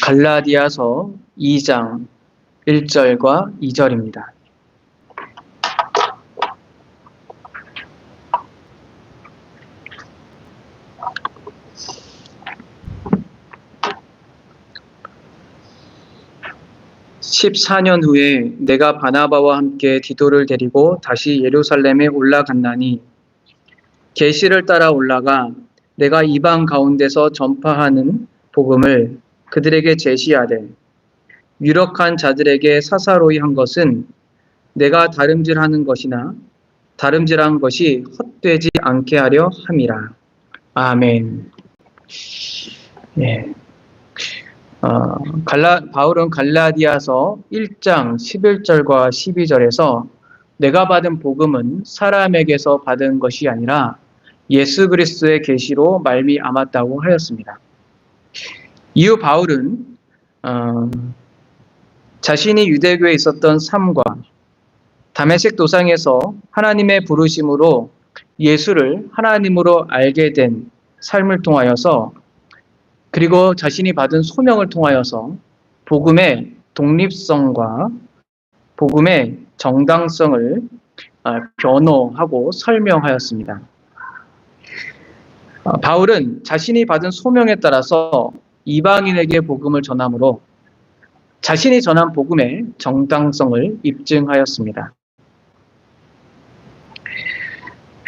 갈라디아서 2장 1절과 2절입니다. (14년) 후에 내가 바나바와 함께 디도를 데리고 다시 예루살렘에 올라갔나니 계시를 따라 올라가 내가 이방 가운데서 전파하는 복음을 그들에게 제시하되 유력한 자들에게 사사로이 한 것은 내가 다름질하는 것이나 다름질한 것이 헛되지 않게 하려 함이라. 아멘. 예. 바울은 갈라디아서 1장 11절과 12절에서 내가 받은 복음은 사람에게서 받은 것이 아니라 예수 그리스도의 계시로 말미암았다고 하였습니다. 이후 바울은 자신이 유대교에 있었던 삶과 다메섹 도상에서 하나님의 부르심으로 예수를 하나님으로 알게 된 삶을 통하여서 그리고 자신이 받은 소명을 통하여서 복음의 독립성과 복음의 정당성을 변호하고 설명하였습니다. 바울은 자신이 받은 소명에 따라서 이방인에게 복음을 전함으로 자신이 전한 복음의 정당성을 입증하였습니다.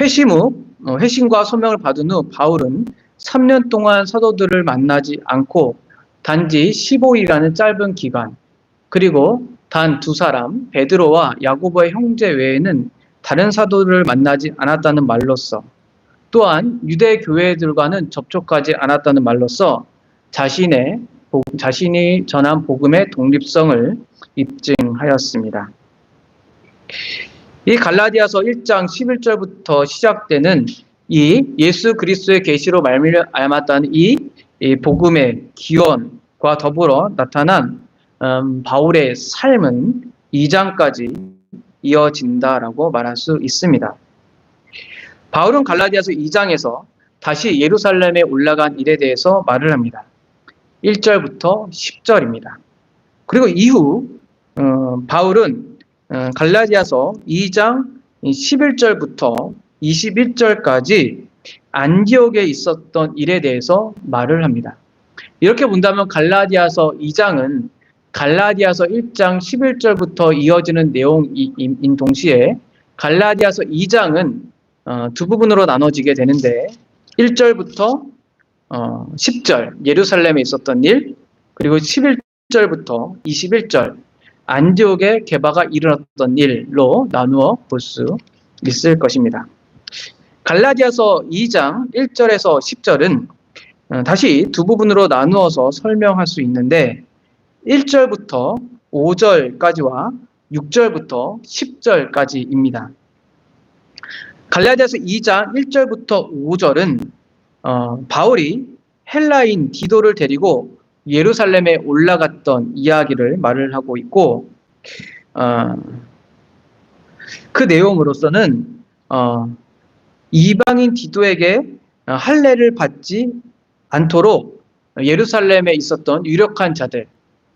회심과 소명을 받은 후 바울은 3년 동안 사도들을 만나지 않고 단지 15일이라는 짧은 기간, 그리고 단 2사람 베드로와 야고보의 형제 외에는 다른 사도를 만나지 않았다는 말로써, 또한 유대 교회들과는 접촉하지 않았다는 말로써 자신이 전한 복음의 독립성을 입증하였습니다. 이 갈라디아서 1장 11절부터 시작되는 이 예수 그리스도의 계시로 말미암았다는 이 복음의 기원과 더불어 나타난 바울의 삶은 2장까지 이어진다라고 말할 수 있습니다. 바울은 갈라디아서 2장에서 다시 예루살렘에 올라간 일에 대해서 말을 합니다. 1절부터 10절입니다. 그리고 이후 바울은 갈라디아서 2장 11절부터 21절까지 안디옥에 있었던 일에 대해서 말을 합니다. 이렇게 본다면 갈라디아서 2장은 갈라디아서 1장 11절부터 이어지는 내용인 동시에 갈라디아서 2장은 두 부분으로 나눠지게 되는데 1절부터 10절 예루살렘에 있었던 일, 그리고 11절부터 21절 안디옥의 개바가 일어났던 일로 나누어 볼 수 있을 것입니다. 갈라디아서 2장 1절에서 10절은 다시 두 부분으로 나누어서 설명할 수 있는데 1절부터 5절까지와 6절부터 10절까지입니다. 갈라디아서 2장 1절부터 5절은 바울이 헬라인 디도를 데리고 예루살렘에 올라갔던 이야기를 말을 하고 있고, 그 내용으로서는 이방인 디도에게 할례를 받지 않도록 예루살렘에 있었던 유력한 자들,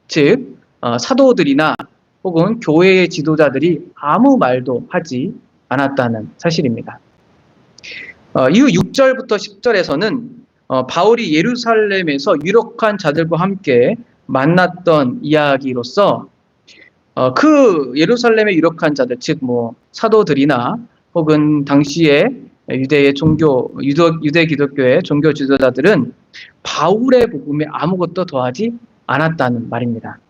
즉 사도들이나 혹은 교회의 지도자들이 아무 말도 하지 않았다는 사실입니다. 이후 6절부터 10절에서는 바울이 예루살렘에서 유력한 자들과 함께 만났던 이야기로서 그 예루살렘의 유력한 자들, 즉 사도들이나 혹은 당시에 유대 기독교의 종교 지도자들은 바울의 복음에 아무것도 더하지 않았다는 말입니다.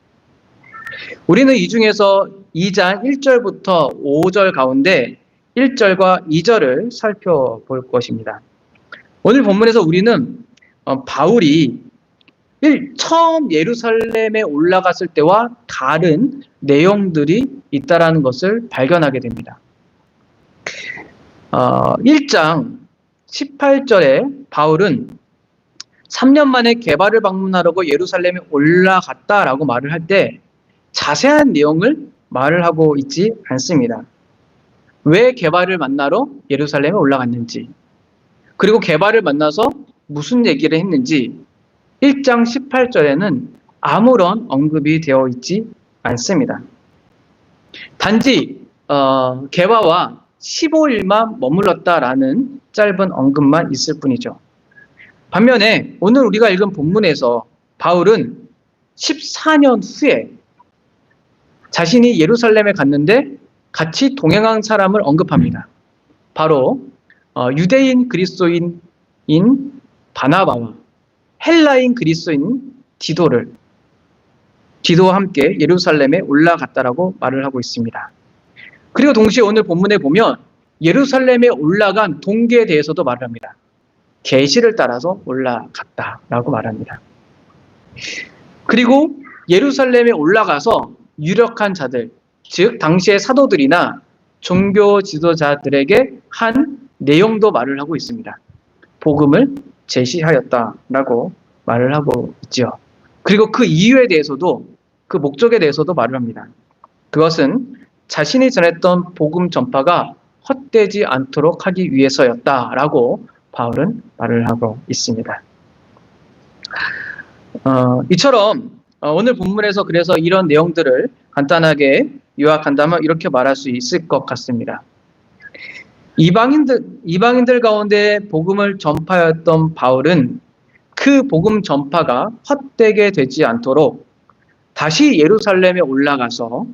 우리는 이 중에서 2장 1절부터 5절 가운데 1절과 2절을 살펴볼 것입니다. 오늘 본문에서 우리는 바울이 처음 예루살렘에 올라갔을 때와 다른 내용들이 있다라는 것을 발견하게 됩니다. 1장 18절에 바울은 3년 만에 게바를 방문하려고 예루살렘에 올라갔다라고 말을 할 때 자세한 내용을 말을 하고 있지 않습니다. 왜 게바를 만나러 예루살렘에 올라갔는지, 그리고 게바를 만나서 무슨 얘기를 했는지 1장 18절에는 아무런 언급이 되어 있지 않습니다. 단지 개화와 15일만 머물렀다라는 짧은 언급만 있을 뿐이죠. 반면에 오늘 우리가 읽은 본문에서 바울은 14년 후에 자신이 예루살렘에 갔는데 같이 동행한 사람을 언급합니다. 바로 유대인 그리스도인인 바나바와 헬라인 그리스도인 디도와 함께 예루살렘에 올라갔다라고 말을 하고 있습니다. 그리고 동시에 오늘 본문에 보면 예루살렘에 올라간 동기에 대해서도 말을 합니다. 계시를 따라서 올라갔다라고 말합니다. 그리고 예루살렘에 올라가서 유력한 자들, 즉 당시의 사도들이나 종교 지도자들에게 한 내용도 말을 하고 있습니다. 복음을 제시하였다라고 말을 하고 있죠. 그리고 그 이유에 대해서도, 그 목적에 대해서도 말을 합니다. 그것은 자신이 전했던 복음 전파가 헛되지 않도록 하기 위해서였다라고 바울은 말을 하고 있습니다. 이처럼 오늘 본문에서 그래서 이런 내용들을 간단하게 요약한다면 이렇게 말할 수 있을 것 같습니다. 이방인들 가운데 복음을 전파했던 바울은 그 복음 전파가 헛되게 되지 않도록 다시 예루살렘에 올라가서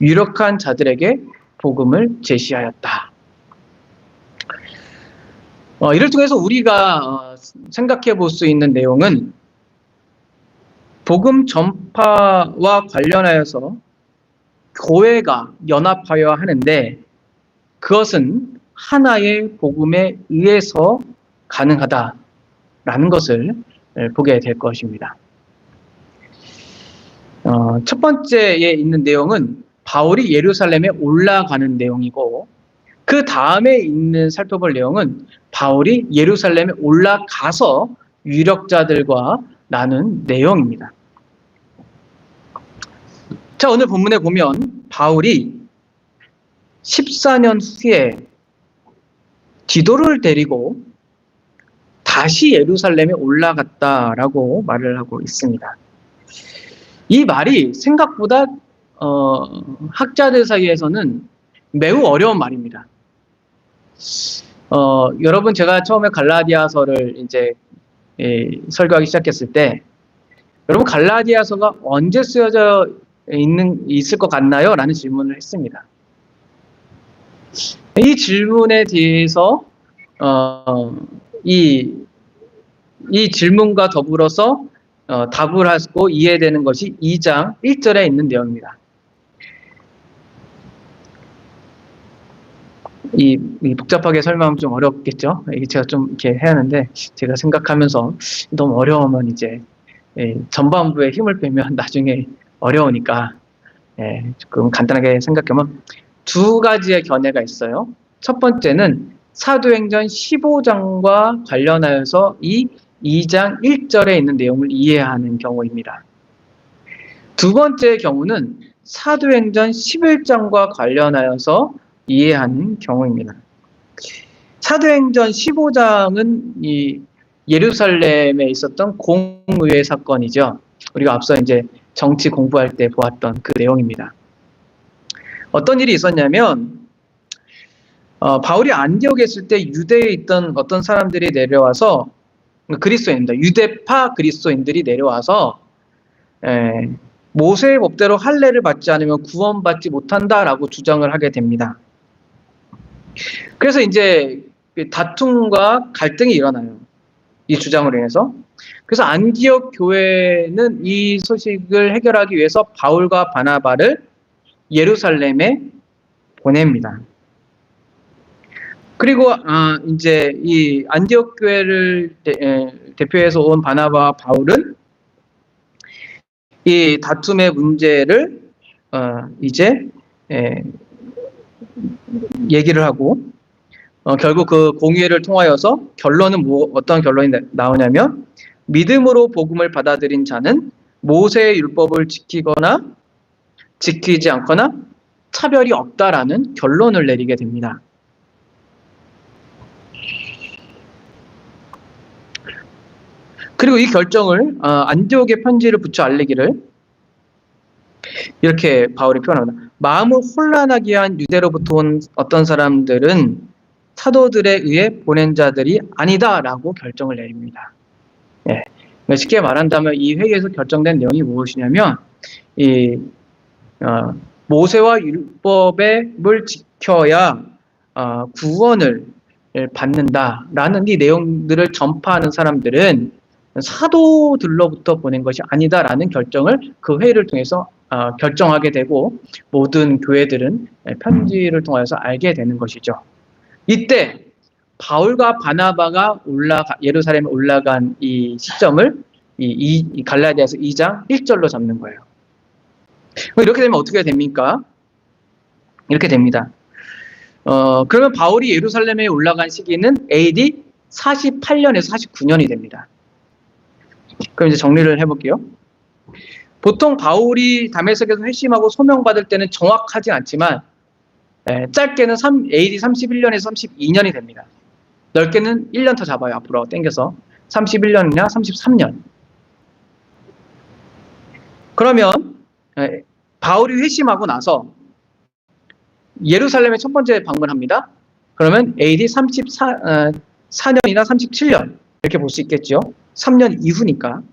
유력한 자들에게 복음을 제시하였다. 이를 통해서 우리가 생각해 볼 수 있는 내용은 복음 전파와 관련하여서 교회가 연합하여야 하는데 그것은 하나의 복음에 의해서 가능하다라는 것을 보게 될 것입니다. 첫 번째에 있는 내용은 바울이 예루살렘에 올라가는 내용이고 그 다음에 있는 살펴볼 내용은 바울이 예루살렘에 올라가서 유력자들과 나눈 내용입니다. 자, 오늘 본문에 보면 바울이 14년 후에 디도를 데리고 다시 예루살렘에 올라갔다라고 말을 하고 있습니다. 이 말이 생각보다 학자들 사이에서는 매우 어려운 말입니다. 여러분 제가 처음에 갈라디아서를 이제 설교하기 시작했을 때 여러분 갈라디아서가 언제 쓰여져 있을 것 같나요? 라는 질문을 했습니다. 이 질문에 대해서 이 질문과 더불어서 답을 하고 이해되는 것이 2장 1절에 있는 내용입니다. 이 복잡하게 설명하면 좀 어렵겠죠? 이게 제가 좀 이렇게 해야 하는데 제가 생각하면서 너무 어려우면 이제 전반부에 힘을 빼면 나중에 어려우니까 조금 간단하게 생각하면 두 가지의 견해가 있어요. 첫 번째는 사도행전 15장과 관련하여서 이 2장 1절에 있는 내용을 이해하는 경우입니다. 두 번째 경우는 사도행전 11장과 관련하여서 이해하는 경우입니다. 사도행전 15장은 이 예루살렘에 있었던 공의회 사건이죠. 우리가 앞서 이제 정치 공부할 때 보았던 그 내용입니다. 어떤 일이 있었냐면 바울이 안디옥에 있을 때 유대에 있던 어떤 사람들이 내려와서 그리스도인들, 유대파 그리스도인들이 내려와서 모세의 법대로 할례를 받지 않으면 구원받지 못한다라고 주장을 하게 됩니다. 그래서 이제 다툼과 갈등이 일어나요. 이 주장으로 인해서. 그래서 안디옥 교회는 이 소식을 해결하기 위해서 바울과 바나바를 예루살렘에 보냅니다. 그리고 이제 이 안디옥 교회를 대표해서 온 바나바와 바울은 이 다툼의 문제를 이제 얘기를 하고 결국 그 공의회를 통하여서 결론은 어떤 결론이 나오냐면 믿음으로 복음을 받아들인 자는 모세의 율법을 지키거나 지키지 않거나 차별이 없다라는 결론을 내리게 됩니다. 그리고 이 결정을 안디옥에 편지를 붙여 알리기를 이렇게 바울이 표현합니다. 마음을 혼란하게 한 유대로부터 온 어떤 사람들은 사도들에 의해 보낸 자들이 아니다라고 결정을 내립니다. 예. 쉽게 말한다면 이 회의에서 결정된 내용이 무엇이냐면 모세와 율법을 지켜야 구원을 받는다라는 이 내용들을 전파하는 사람들은 사도들로부터 보낸 것이 아니다라는 결정을 그 회의를 통해서 결정하게 되고 모든 교회들은 편지를 통해서 알게 되는 것이죠. 이때 바울과 바나바가 예루살렘에 올라간 이 시점을 이 갈라디아서 2장 1절로 잡는 거예요. 이렇게 되면 어떻게 됩니까? 이렇게 됩니다. 그러면 바울이 예루살렘에 올라간 시기는 AD 48년에서 49년이 됩니다. 그럼 이제 정리를 해볼게요. 보통 바울이 다메섹에서 회심하고 소명받을 때는 정확하지 않지만 짧게는 AD 31년에서 32년이 됩니다. 넓게는 1년 더 잡아요. 앞으로 당겨서 31년이나 33년. 그러면 바울이 회심하고 나서 예루살렘에 첫 번째 방문합니다. 그러면 AD 34년이나 37년 이렇게 볼 수 있겠죠. 3년 이후니까.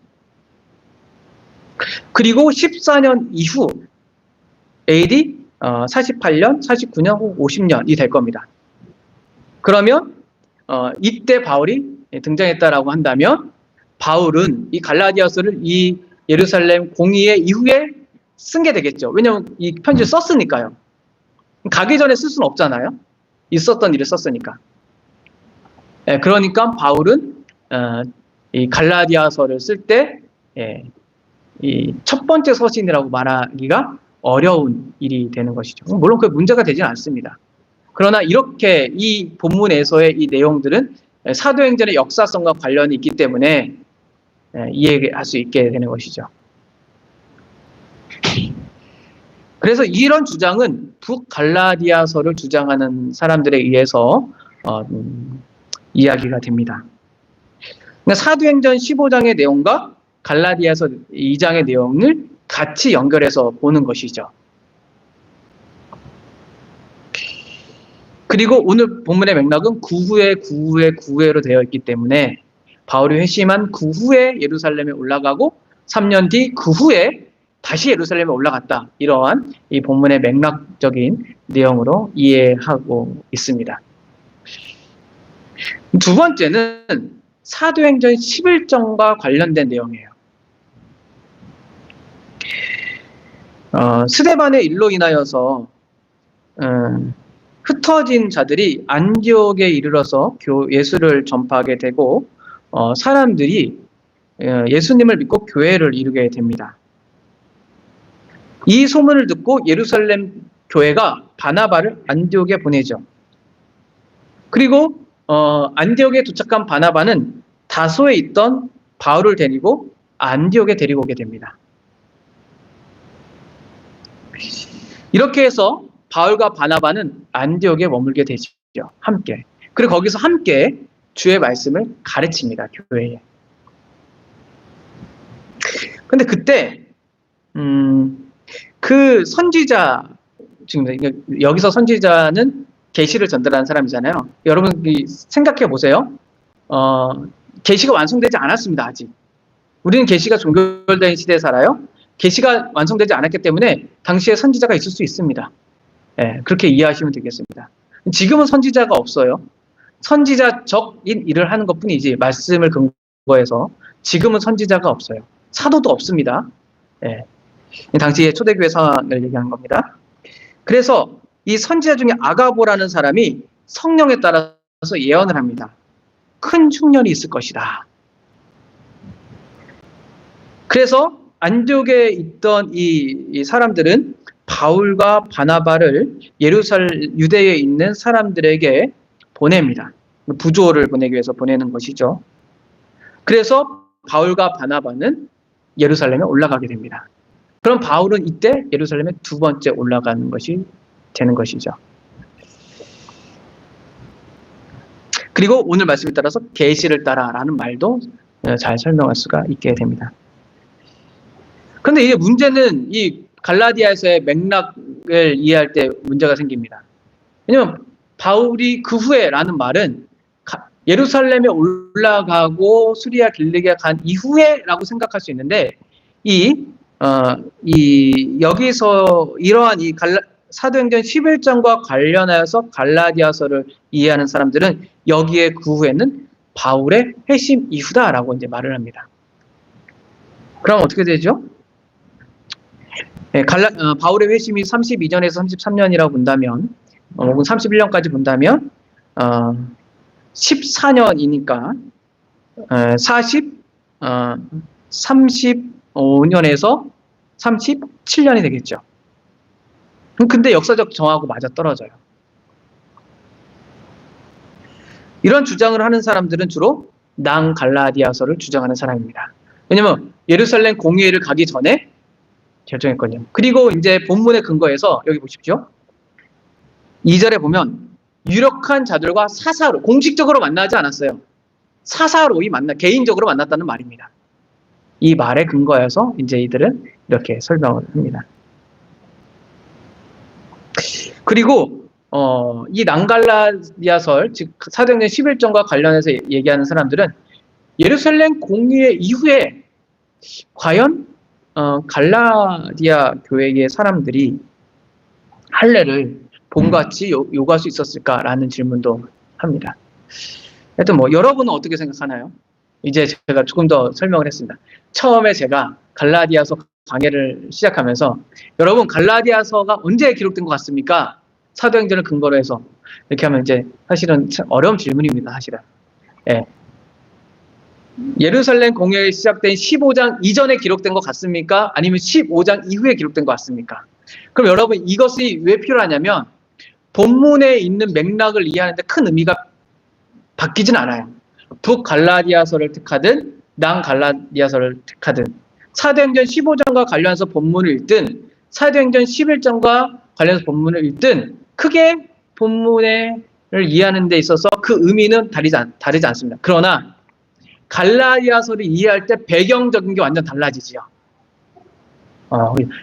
그리고 14년 이후 AD 48년, 49년 혹은 50년이 될 겁니다. 그러면 이때 바울이 등장했다라고 한다면 바울은 이 갈라디아서를 이 예루살렘 공의회 이후에 쓴 게 되겠죠. 왜냐하면 이 편지를 썼으니까요. 가기 전에 쓸 수는 없잖아요. 있었던 일을 썼으니까. 그러니까 바울은 이 갈라디아서를 쓸 때 이 첫 번째 서신이라고 말하기가 어려운 일이 되는 것이죠. 물론 그 문제가 되지는 않습니다. 그러나 이렇게 이 본문에서의 이 내용들은 사도행전의 역사성과 관련이 있기 때문에 이해할 수 있게 되는 것이죠. 그래서 이런 주장은 북갈라디아서를 주장하는 사람들에 의해서 이야기가 됩니다. 사도행전 15장의 내용과 갈라디아서 2장의 내용을 같이 연결해서 보는 것이죠. 그리고 오늘 본문의 맥락은 구후로 되어 있기 때문에 바울이 회심한 그 후에 예루살렘에 올라가고 3년 뒤 그 후에 다시 예루살렘에 올라갔다. 이러한 이 본문의 맥락적인 내용으로 이해하고 있습니다. 두 번째는 사도행전 11장과 관련된 내용이에요. 스데반의 일로 인하여서 흩어진 자들이 안디옥에 이르러서 예수를 전파하게 되고 사람들이 예수님을 믿고 교회를 이루게 됩니다. 이 소문을 듣고 예루살렘 교회가 바나바를 안디옥에 보내죠. 그리고 안디옥에 도착한 바나바는 다소에 있던 바울을 데리고 안디옥에 데리고 오게 됩니다. 이렇게 해서 바울과 바나바는 안디옥에 머물게 되죠. 함께. 그리고 거기서 함께 주의 말씀을 가르칩니다. 교회에. 근데 그때 그 선지자, 지금 여기서 선지자는 계시를 전달하는 사람이잖아요. 여러분 생각해 보세요. 계시가 완성되지 않았습니다. 아직. 우리는 계시가 종결된 시대에 살아요. 계시가 완성되지 않았기 때문에 당시에 선지자가 있을 수 있습니다. 그렇게 이해하시면 되겠습니다. 지금은 선지자가 없어요. 선지자적인 일을 하는 것뿐이지 말씀을 근거해서 지금은 선지자가 없어요. 사도도 없습니다. 당시의 초대교회 상황을 얘기하는 겁니다. 그래서 이 선지자 중에 아가보라는 사람이 성령에 따라서 예언을 합니다. 큰 흉년이 있을 것이다. 그래서 안디옥에 있던 이 사람들은 바울과 바나바를 유대에 있는 사람들에게 보냅니다. 부조를 보내기 위해서 보내는 것이죠. 그래서 바울과 바나바는 예루살렘에 올라가게 됩니다. 그럼 바울은 이때 예루살렘에 두 번째 올라가는 것이 되는 것이죠. 그리고 오늘 말씀에 따라서 계시를 따라라는 말도 잘 설명할 수가 있게 됩니다. 그런데 이제 문제는 이 갈라디아에서의 맥락을 이해할 때 문제가 생깁니다. 왜냐면 바울이 그 후에라는 말은 예루살렘에 올라가고 수리아 길르기아 간 이후에라고 생각할 수 있는데 여기서 이러한 사도행전 11장과 관련해서 갈라디아서를 이해하는 사람들은 여기에 그 후에는 바울의 회심 이후다라고 이제 말을 합니다. 그럼 어떻게 되죠? 바울의 회심이 32년에서 33년이라고 본다면, 혹은 31년까지 본다면, 14년이니까, 35년에서 37년이 되겠죠. 근데 역사적 정하고 맞아떨어져요. 이런 주장을 하는 사람들은 주로 낭갈라디아서를 주장하는 사람입니다. 왜냐면 예루살렘 공의회를 가기 전에 결정했거든요. 그리고 이제 본문의 근거에서 여기 보십시오. 2절에 보면 유력한 자들과 사사로, 공식적으로 만나지 않았어요. 사사로이 개인적으로 만났다는 말입니다. 이 말에 근거해서 이제 이들은 이렇게 설명을 합니다. 그리고 이 낭갈라디아설, 즉 사도행전 11장과 관련해서 얘기하는 사람들은 예루살렘 공의회 이후에 과연 갈라디아 교회의 사람들이 할례를 봄같이 요구할 수 있었을까라는 질문도 합니다. 하여튼 여러분은 어떻게 생각하나요? 이제 제가 조금 더 설명을 했습니다. 처음에 제가 갈라디아서 강해를 시작하면서 여러분 갈라디아서가 언제 기록된 것 같습니까? 사도행전을 근거로 해서 이렇게 하면 이제 사실은 참 어려운 질문입니다. 사실은. 예. 예루살렘 공회가 시작된 15장 이전에 기록된 것 같습니까? 아니면 15장 이후에 기록된 것 같습니까? 그럼 여러분 이것이 왜 필요하냐면 본문에 있는 맥락을 이해하는데 큰 의미가 바뀌진 않아요. 북갈라디아서를 택하든 남갈라디아서를 택하든 사도행전 15장과 관련해서 본문을 읽든 사도행전 11장과 관련해서 본문을 읽든 크게 본문을 이해하는 데 있어서 그 의미는 다르지 않습니다. 그러나 갈라디아서를 이해할 때 배경적인 게 완전 달라지지요.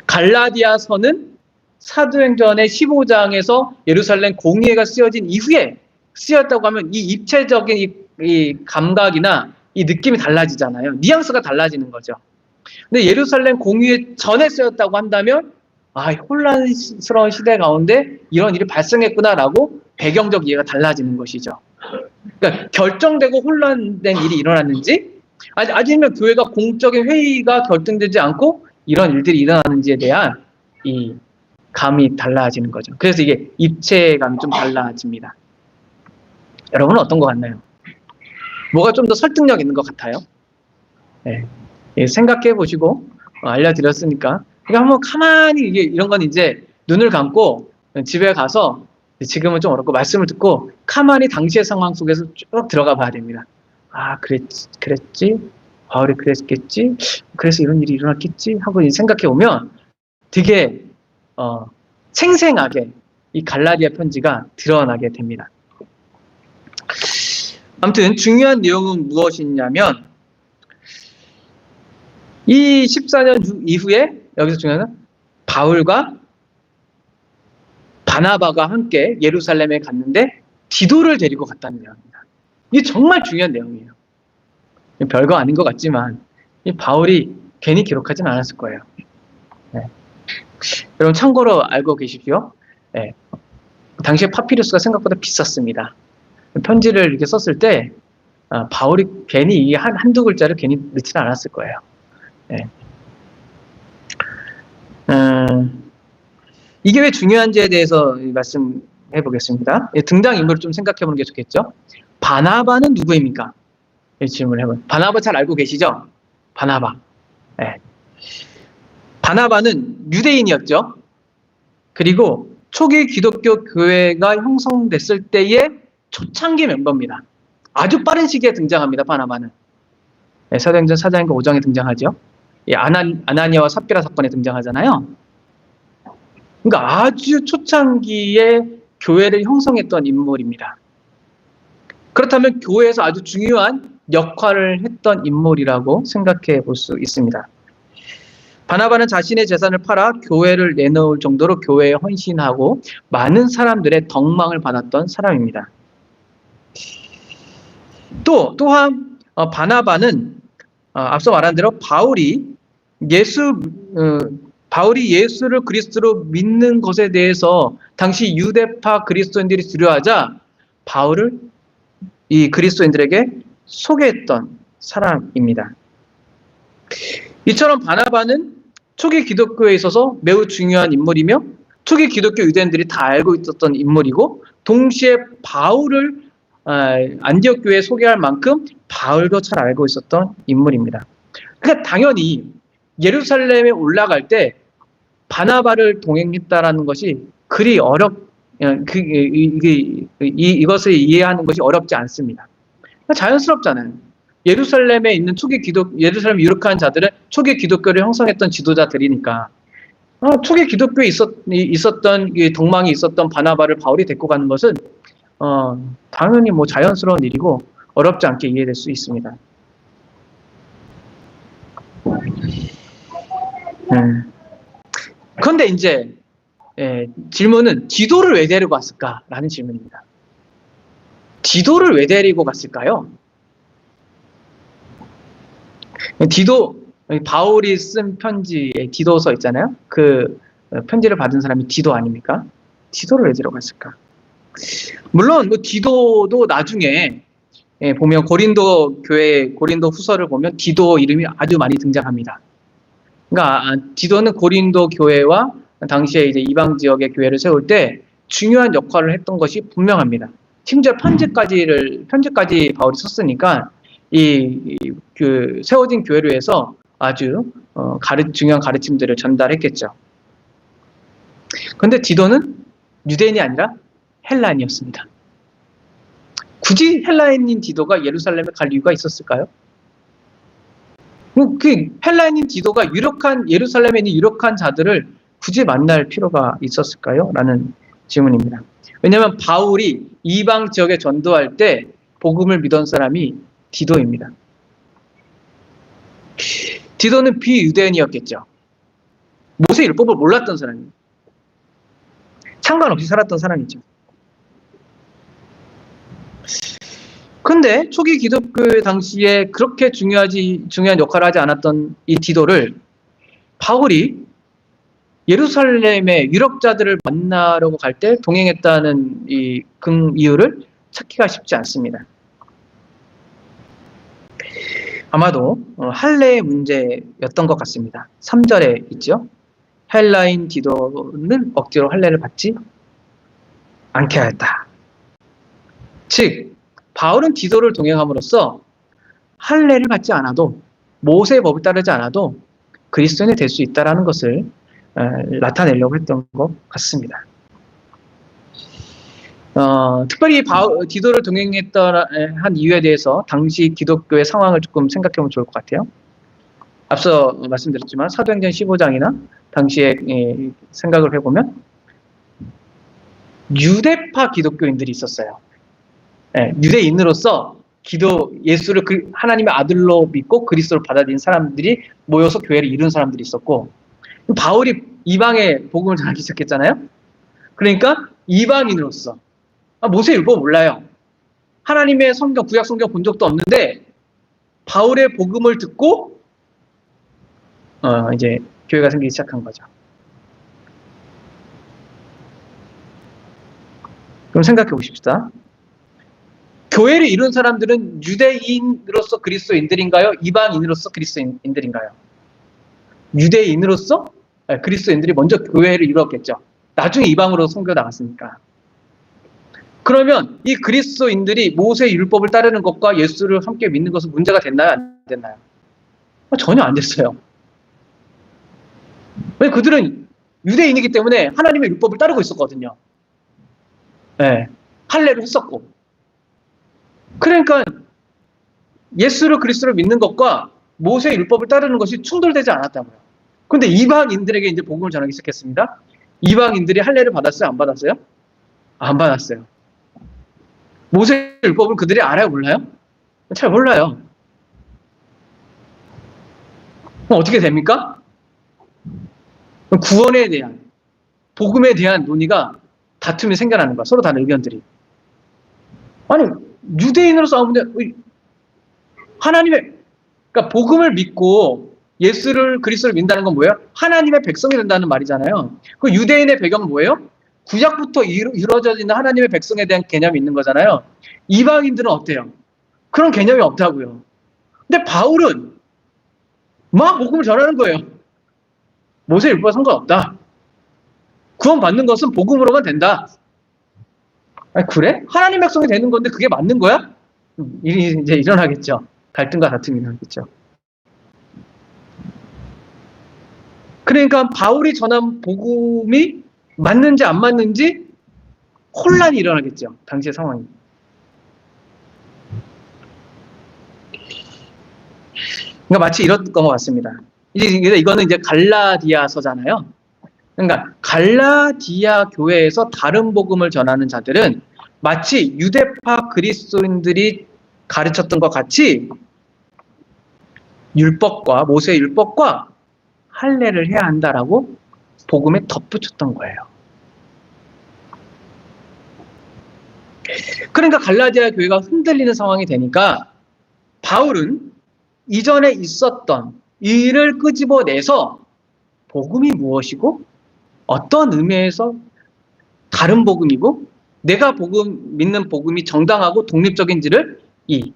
갈라디아서는 사도행전의 15장에서 예루살렘 공의회가 쓰여진 이후에 쓰였다고 하면 이 입체적인 이 감각이나 이 느낌이 달라지잖아요. 뉘앙스가 달라지는 거죠. 근데 예루살렘 공의회 전에 쓰였다고 한다면 혼란스러운 시대 가운데 이런 일이 발생했구나라고 배경적 이해가 달라지는 것이죠. 그러니까 결정되고 혼란된 일이 일어났는지 아니면 교회가 공적인 회의가 결정되지 않고 이런 일들이 일어나는지에 대한 이 감이 달라지는 거죠. 그래서 이게 입체감이 좀 달라집니다. 여러분은 어떤 것 같나요? 뭐가 좀 더 설득력 있는 것 같아요? 네. 생각해 보시고 알려드렸으니까 한번 가만히 이런 건 이제 눈을 감고 집에 가서 지금은 좀 어렵고 말씀을 듣고 가만히 당시의 상황 속에서 쭉 들어가 봐야 됩니다. 그랬지? 바울이 그랬겠지? 그래서 이런 일이 일어났겠지? 하고 생각해 보면 되게 생생하게 이 갈라디아 편지가 드러나게 됩니다. 아무튼 중요한 내용은 무엇이냐면 이 14년 이후에 여기서 중요한 건 바울과 바나바가 함께 예루살렘에 갔는데 디도를 데리고 갔다는 내용입니다. 이게 정말 중요한 내용이에요. 별거 아닌 것 같지만 이 바울이 괜히 기록하진 않았을 거예요. 네. 여러분 참고로 알고 계십시오. 네. 당시에 파피루스가 생각보다 비쌌습니다. 편지를 이렇게 썼을 때 바울이 괜히 한두 글자를 괜히 넣지는 않았을 거예요. 네. 이게 왜 중요한지에 대해서 말씀해 보겠습니다. 등장인물을 좀 생각해 보는 게 좋겠죠. 바나바는 누구입니까? 이 질문을 해봐요. 바나바 잘 알고 계시죠? 바나바. 네. 바나바는 유대인이었죠. 그리고 초기 기독교 교회가 형성됐을 때의 초창기 멤버입니다. 아주 빠른 시기에 등장합니다. 바나바는. 네, 사도행전 4장과 5장에 등장하죠. 아나니아와 삽비라 사건에 등장하잖아요. 그러니까 아주 초창기에 교회를 형성했던 인물입니다. 그렇다면 교회에서 아주 중요한 역할을 했던 인물이라고 생각해 볼 수 있습니다. 바나바는 자신의 재산을 팔아 교회를 내놓을 정도로 교회에 헌신하고 많은 사람들의 덕망을 받았던 사람입니다. 또한 바나바는 앞서 말한 대로 바울이 예수를 그리스도로 믿는 것에 대해서 당시 유대파 그리스도인들이 두려워하자 바울을 이 그리스도인들에게 소개했던 사람입니다. 이처럼 바나바는 초기 기독교에 있어서 매우 중요한 인물이며 초기 기독교 유대인들이 다 알고 있었던 인물이고 동시에 바울을 안디옥 교회에 소개할 만큼 바울도 잘 알고 있었던 인물입니다. 그러니까 당연히 예루살렘에 올라갈 때 바나바를 동행했다라는 것이 그리 이것을 이해하는 것이 어렵지 않습니다. 자연스럽잖아요. 예루살렘에 있는 예루살렘 유력한 자들은 초기 기독교를 형성했던 지도자들이니까 초기 기독교에 있었던 덕망이 있었던 바나바를 바울이 데리고 가는 것은 당연히 자연스러운 일이고 어렵지 않게 이해될 수 있습니다. 그런데 이제 질문은 디도를 왜 데리고 갔을까라는 질문입니다. 디도를 왜 데리고 갔을까요? 바울이 쓴 편지에 디도서 있잖아요. 그 편지를 받은 사람이 디도 아닙니까? 디도를 왜 데리고 갔을까? 물론 디도도 나중에 보면 고린도 후서를 보면 디도 이름이 아주 많이 등장합니다. 그러니까 디도는 고린도 교회와 당시에 이제 이방 지역의 교회를 세울 때 중요한 역할을 했던 것이 분명합니다. 심지어 편지까지 바울이 썼으니까 세워진 교회를 위해서 아주 중요한 가르침들을 전달했겠죠. 그런데 디도는 유대인이 아니라 헬라인이었습니다. 굳이 헬라인인 디도가 예루살렘에 갈 이유가 있었을까요? 헬라인인 디도가 예루살렘에 있는 유력한 자들을 굳이 만날 필요가 있었을까요? 라는 질문입니다. 왜냐하면 바울이 이방 지역에 전도할 때 복음을 믿은 사람이 디도입니다. 디도는 비유대인이었겠죠. 모세 율법을 몰랐던 사람입니다. 상관없이 살았던 사람이죠. 근데 초기 기독교 당시에 그렇게 중요한 역할을 하지 않았던 이 디도를 바울이 예루살렘의 유력자들을 만나려고 갈 때 동행했다는 이 이유를 찾기가 쉽지 않습니다. 아마도 할례의 문제였던 것 같습니다. 3절에 있죠. 헬라인 디도는 억지로 할례를 받지 않게 하였다. 즉 바울은 디도를 동행함으로써 할례를 받지 않아도 모세의 법을 따르지 않아도 그리스도인이 될 수 있다는 것을 나타내려고 했던 것 같습니다. 특별히 디도를 동행했던 이유에 대해서 당시 기독교의 상황을 조금 생각해보면 좋을 것 같아요. 앞서 말씀드렸지만 사도행전 15장이나 당시에 생각을 해보면 유대파 기독교인들이 있었어요. 유대인으로서 예수를 하나님의 아들로 믿고 그리스도를 받아들인 사람들이 모여서 교회를 이룬 사람들이 있었고, 바울이 이방에 복음을 전하기 시작했잖아요. 그러니까 이방인으로서 모세 율법 몰라요. 하나님의 구약 성경 본 적도 없는데 바울의 복음을 듣고 이제 교회가 생기기 시작한 거죠. 그럼 생각해 보십시다. 교회를 이룬 사람들은 유대인으로서 그리스도인들인가요? 이방인으로서 그리스도인들인가요? 유대인으로서 그리스도인들이 먼저 교회를 이루었겠죠. 나중에 이방으로 선교 나갔으니까. 그러면 이 그리스도인들이 모세의 율법을 따르는 것과 예수를 함께 믿는 것은 문제가 됐나요? 안 됐나요? 전혀 안 됐어요. 왜? 그들은 유대인이기 때문에 하나님의 율법을 따르고 있었거든요. 할례를 했었고. 그러니까 예수를 그리스도를 믿는 것과 모세의 율법을 따르는 것이 충돌되지 않았다고요. 그런데 이방인들에게 이제 복음을 전하기 시작했습니다. 이방인들이 할례를 받았어요? 안 받았어요? 안 받았어요. 모세의 율법을 그들이 알아요? 몰라요? 잘 몰라요. 그럼 어떻게 됩니까? 구원에 대한, 복음에 대한 논의가 다툼이 생겨나는 거야. 서로 다른 의견들이. 아니, 유대인으로 싸우는데 하나님의, 그러니까 복음을 믿고 예수를, 그리스도를 믿는다는 건 뭐예요? 하나님의 백성이 된다는 말이잖아요. 그 유대인의 배경은 뭐예요? 구약부터 이루어져 있는 하나님의 백성에 대한 개념이 있는 거잖아요. 이방인들은 어때요? 그런 개념이 없다고요. 근데 바울은 막 복음을 전하는 거예요. 모세 율법과 상관없다. 구원받는 것은 복음으로만 된다. 아니, 그래? 하나님 백성이 되는 건데 그게 맞는 거야? 일이 이제 일어나겠죠. 갈등과 다툼이 일어나겠죠. 그러니까 바울이 전한 복음이 맞는지 안 맞는지 혼란이 일어나겠죠. 당시의 상황이. 그러니까 마치 이런 것 같습니다. 이거는 이제 갈라디아서잖아요. 그러니까 갈라디아 교회에서 다른 복음을 전하는 자들은 마치 유대파 그리스도인들이 가르쳤던 것 같이 율법과 모세 율법과 할례를 해야 한다라고 복음에 덧붙였던 거예요. 그러니까 갈라디아 교회가 흔들리는 상황이 되니까 바울은 이전에 있었던 일을 끄집어내서 복음이 무엇이고 어떤 의미에서 다른 복음이고 내가 믿는 복음이 정당하고 독립적인지를 이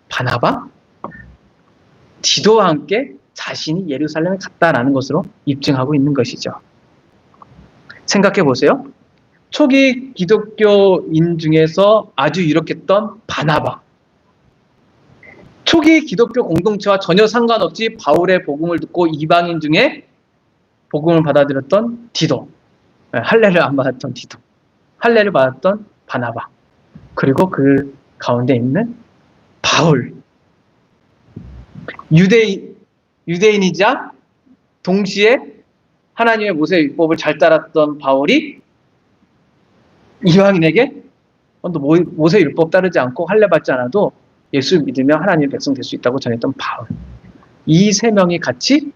바나바, 디도와 함께 자신이 예루살렘에 갔다라는 것으로 입증하고 있는 것이죠. 생각해 보세요. 초기 기독교인 중에서 아주 유력했던 바나바, 초기 기독교 공동체와 전혀 상관없이 바울의 복음을 듣고 이방인 중에 복음을 받아들였던 디도, 할례를 안 받았던 디도, 할례를 받았던 바나바, 그리고 그 가운데 있는 바울, 유대인이자 동시에 하나님의 모세 율법을 잘 따랐던 바울이 이방인에게 모세 율법 따르지 않고 할례 받지 않아도 예수 믿으면 하나님의 백성 될 수 있다고 전했던 바울. 이 세 명이 같이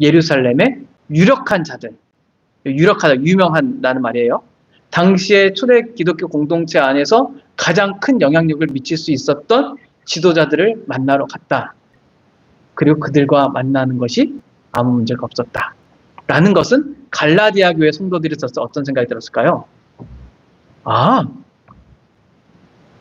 예루살렘의 유력한 자들, 유력하다, 유명한다는 말이에요. 당시에 초대 기독교 공동체 안에서 가장 큰 영향력을 미칠 수 있었던 지도자들을 만나러 갔다. 그리고 그들과 만나는 것이 아무 문제가 없었다. 라는 것은 갈라디아 교회 성도들이 있어서 어떤 생각이 들었을까요?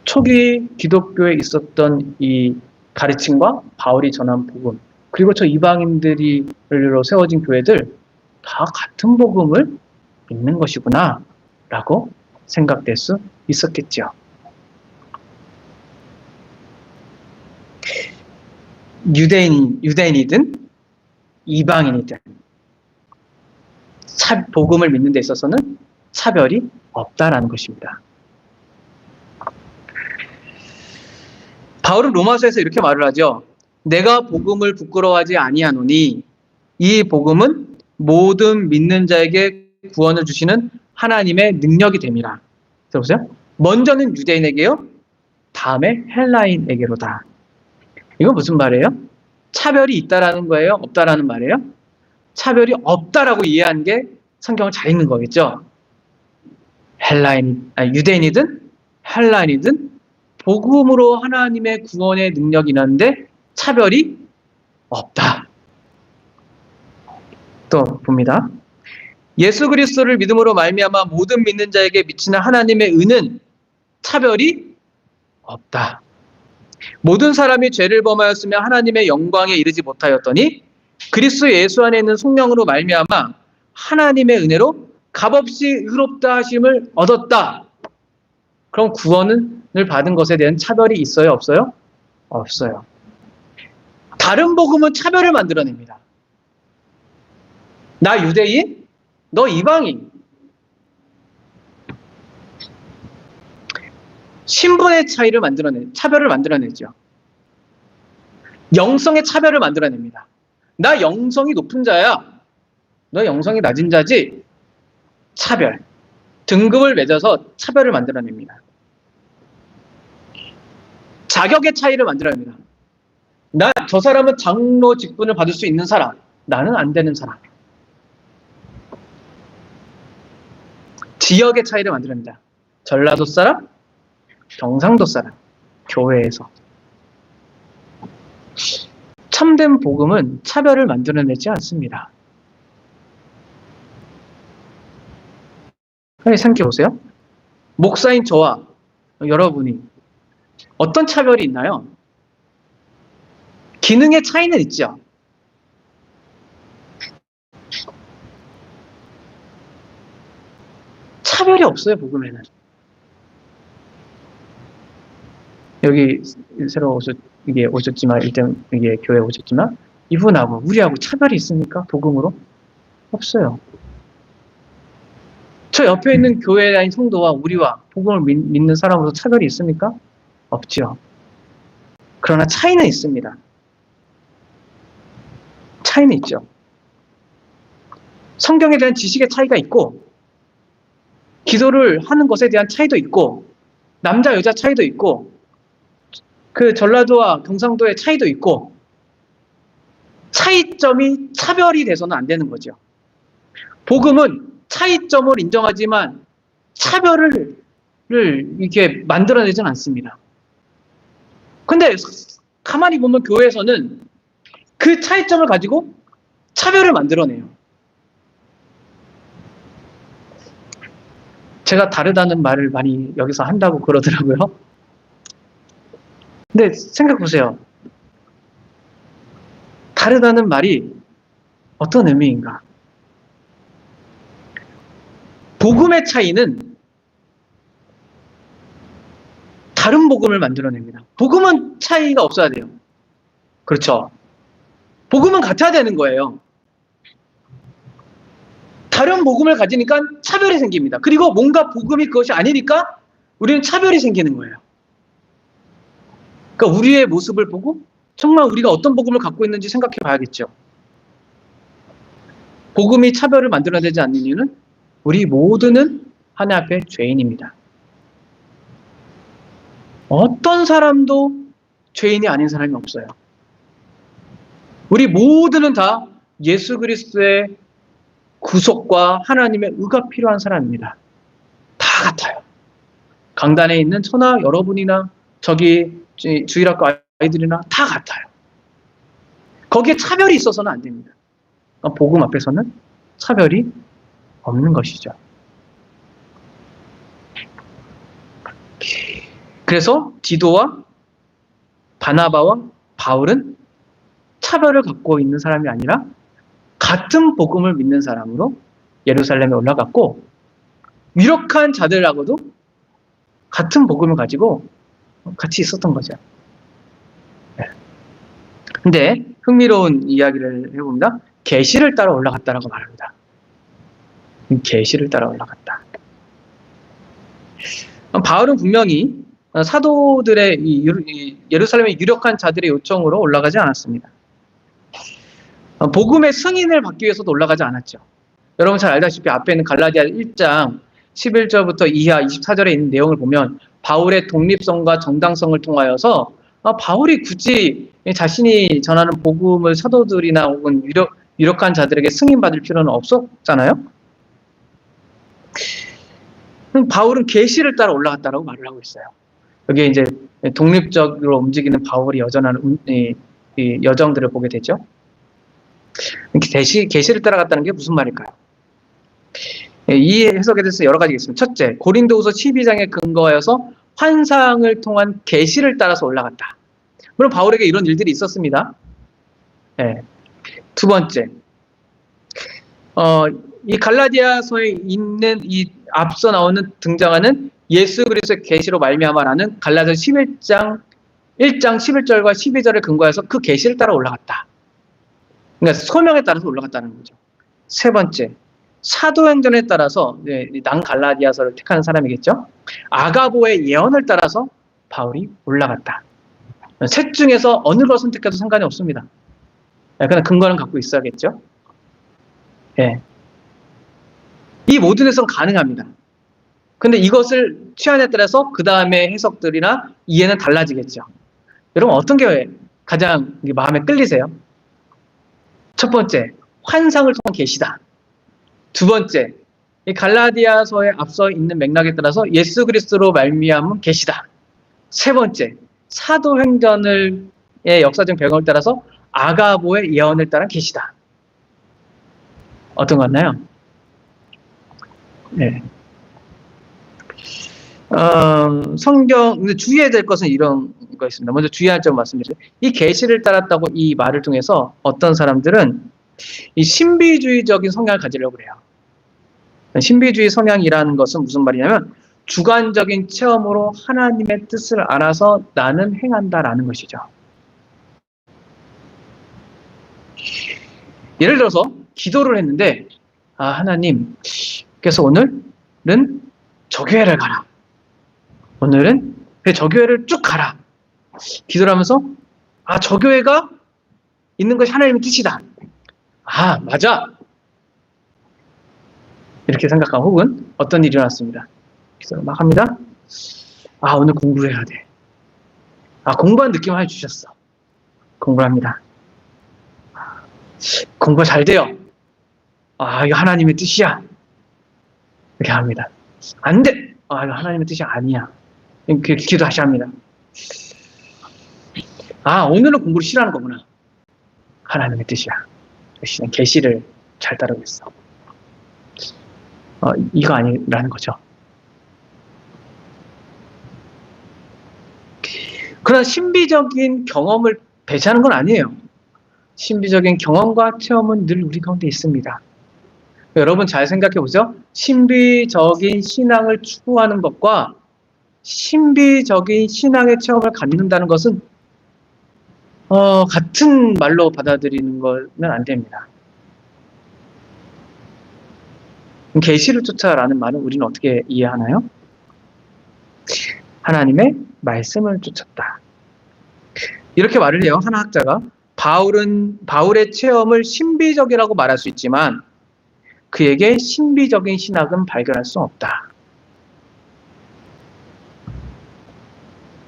초기 기독교에 있었던 이 가르침과 바울이 전한 복음, 그리고 저 이방인들로 세워진 교회들 다 같은 복음을 믿는 것이구나 라고 생각될 수 있었겠죠. 유대인이든 이방인이든 복음을 믿는 데 있어서는 차별이 없다라는 것입니다. 바울은 로마서에서 이렇게 말을 하죠. 내가 복음을 부끄러워하지 아니하노니 이 복음은 모든 믿는 자에게 구원을 주시는 하나님의 능력이 됨이라. 들어보세요. 먼저는 유대인에게요. 다음에 헬라인에게로다. 이건 무슨 말이에요? 차별이 있다라는 거예요? 없다라는 말이에요? 차별이 없다라고 이해한 게 성경을 잘 읽는 거겠죠. 유대인이든 헬라인이든 복음으로 하나님의 구원의 능력이 있는데 차별이 없다. 또 봅니다. 예수 그리스도를 믿음으로 말미암아 모든 믿는 자에게 미치는 하나님의 은은 차별이 없다. 모든 사람이 죄를 범하였으며 하나님의 영광에 이르지 못하였더니 그리스도 예수 안에 있는 성령으로 말미암아 하나님의 은혜로 값없이 의롭다 하심을 얻었다. 그럼 구원을 받은 것에 대한 차별이 있어요? 없어요? 없어요. 다른 복음은 차별을 만들어냅니다. 나 유대인, 너 이방인. 신분의 차이를 차별을 만들어내죠. 영성의 차별을 만들어냅니다. 나 영성이 높은 자야. 너 영성이 낮은 자지. 차별. 등급을 맺어서 차별을 만들어냅니다. 자격의 차이를 만들어야 합니다. 저 사람은 장로 직분을 받을 수 있는 사람, 나는 안 되는 사람. 지역의 차이를 만들어야 합니다. 전라도 사람, 경상도 사람, 교회에서. 참된 복음은 차별을 만들어내지 않습니다. 생각해 보세요. 목사인 저와 여러분이 어떤 차별이 있나요? 기능의 차이는 있죠. 차별이 없어요, 복음에는. 여기 새로 오셨지만, 일단 이게 교회에 오셨지만, 이분하고 우리하고 차별이 있습니까? 복음으로? 없어요. 저 옆에 있는 교회에 다닌 성도와 우리와 복음을 믿는 사람으로서 차별이 있습니까? 없죠. 그러나 차이는 있습니다. 차이는 있죠. 성경에 대한 지식의 차이가 있고, 기도를 하는 것에 대한 차이도 있고, 남자 여자 차이도 있고, 그 전라도와 경상도의 차이도 있고, 차이점이 차별이 돼서는 안 되는 거죠. 복음은 차이점을 인정하지만 차별을 이렇게 만들어내진 않습니다. 근데 가만히 보면 교회에서는 그 차이점을 가지고 차별을 만들어내요. 제가 다르다는 말을 많이 여기서 한다고 그러더라고요. 근데 생각해 보세요. 다르다는 말이 어떤 의미인가? 복음의 차이는 다른 복음을 만들어냅니다. 복음은 차이가 없어야 돼요. 그렇죠? 복음은 같아야 되는 거예요. 다른 복음을 가지니까 차별이 생깁니다. 그리고 뭔가 복음이 그것이 아니니까 우리는 차별이 생기는 거예요. 그러니까 우리의 모습을 보고 정말 우리가 어떤 복음을 갖고 있는지 생각해 봐야겠죠. 복음이 차별을 만들어내지 않는 이유는 우리 모두는 하나님 앞에 죄인입니다. 어떤 사람도 죄인이 아닌 사람이 없어요. 우리 모두는 다 예수 그리스도의 구속과 하나님의 의가 필요한 사람입니다. 다 같아요. 강단에 있는 저나 여러분이나 저기 주일학교 아이들이나 다 같아요. 거기에 차별이 있어서는 안 됩니다. 복음 앞에서는 차별이 없는 것이죠. 그래서 디도와 바나바와 바울은 차별을 갖고 있는 사람이 아니라 같은 복음을 믿는 사람으로 예루살렘에 올라갔고, 유력한 자들하고도 같은 복음을 가지고 같이 있었던 거죠. 근데 흥미로운 이야기를 해봅니다. 계시를 따라 올라갔다라고 말합니다. 계시를 따라 올라갔다. 바울은 분명히 사도들의 예루살렘의 유력한 자들의 요청으로 올라가지 않았습니다. 복음의 승인을 받기 위해서도 올라가지 않았죠. 여러분 잘 알다시피 앞에 있는 갈라디아 1장 11절부터 이하 24절에 있는 내용을 보면 바울의 독립성과 정당성을 통하여서 바울이 굳이 자신이 전하는 복음을 사도들이나 혹은 유력한 자들에게 승인받을 필요는 없었잖아요. 바울은 계시를 따라 올라갔다라고 말을 하고 있어요. 여기에 이제 독립적으로 움직이는 바울이 여전한 여정들을 보게 되죠. 계시를 따라갔다는 게 무슨 말일까요? 이 해석에 대해서 여러 가지가 있습니다. 첫째, 고린도후서 12장에 근거하여서 환상을 통한 계시를 따라서 올라갔다. 물론 바울에게 이런 일들이 있었습니다. 네. 두 번째, 이 갈라디아서에 있는 이 앞서 나오는 등장하는 예수 그리스도의 계시로 말미암아라는 갈라디아서 1장 11절과 12절을 근거해서 그 계시를 따라 올라갔다. 그러니까 소명에 따라서 올라갔다는 거죠. 세 번째, 사도행전에 따라서 남갈라디아서를 택하는 사람이겠죠. 아가보의 예언을 따라서 바울이 올라갔다. 셋 중에서 어느 걸 선택해도 상관이 없습니다. 그냥 근거는 갖고 있어야겠죠. 예. 이 모든 해석은 가능합니다. 근데 이것을 취한에 따라서 그 다음에 해석들이나 이해는 달라지겠죠. 여러분 어떤 게 가장 마음에 끌리세요? 첫 번째, 환상을 통한 계시다. 두 번째, 이 갈라디아서에 앞서 있는 맥락에 따라서 예수 그리스도로 말미암은 계시다. 세 번째, 사도행전의 역사적 배경을 따라서 아가보의 예언을 따른 계시다. 어떤 것 같나요? 네. 성경, 근데 주의해야 될 것은 이런 거 있습니다. 먼저 주의할 점 말씀드려요. 이 계시를 따랐다고 이 말을 통해서 어떤 사람들은 이 신비주의적인 성향을 가지려고 그래요. 신비주의 성향이라는 것은 무슨 말이냐면 주관적인 체험으로 하나님의 뜻을 알아서 나는 행한다라는 것이죠. 예를 들어서 기도를 했는데 하나님께서 오늘은 저 교회를 가라. 오늘은 저 교회를 쭉 가라. 기도를 하면서 저 교회가 있는 것이 하나님의 뜻이다. 맞아. 이렇게 생각하고 혹은 어떤 일이 일어났습니다. 기도를 막 합니다. 오늘 공부를 해야 돼. 공부한 느낌을 주셨어. 공부를 합니다. 공부가 잘 돼요. 이거 하나님의 뜻이야. 이렇게 합니다. 안 돼. 이거 하나님의 뜻이 아니야. 기도 다시 합니다. 오늘은 공부를 싫어하는 거구나. 하나님의 뜻이야. 역시 계시를 잘 따르고 있어. 이거 아니라는 거죠. 그런 신비적인 경험을 배제하는 건 아니에요. 신비적인 경험과 체험은 늘 우리 가운데 있습니다. 여러분 잘 생각해 보세요. 신비적인 신앙을 추구하는 것과 신비적인 신앙의 체험을 갖는다는 것은 같은 말로 받아들이는 거는 안 됩니다. 계시를 쫓아라는 말은 우리는 어떻게 이해하나요? 하나님의 말씀을 쫓았다. 이렇게 말을 해요. 한 학자가 바울의 체험을 신비적이라고 말할 수 있지만 그에게 신비적인 신학은 발견할 수 없다.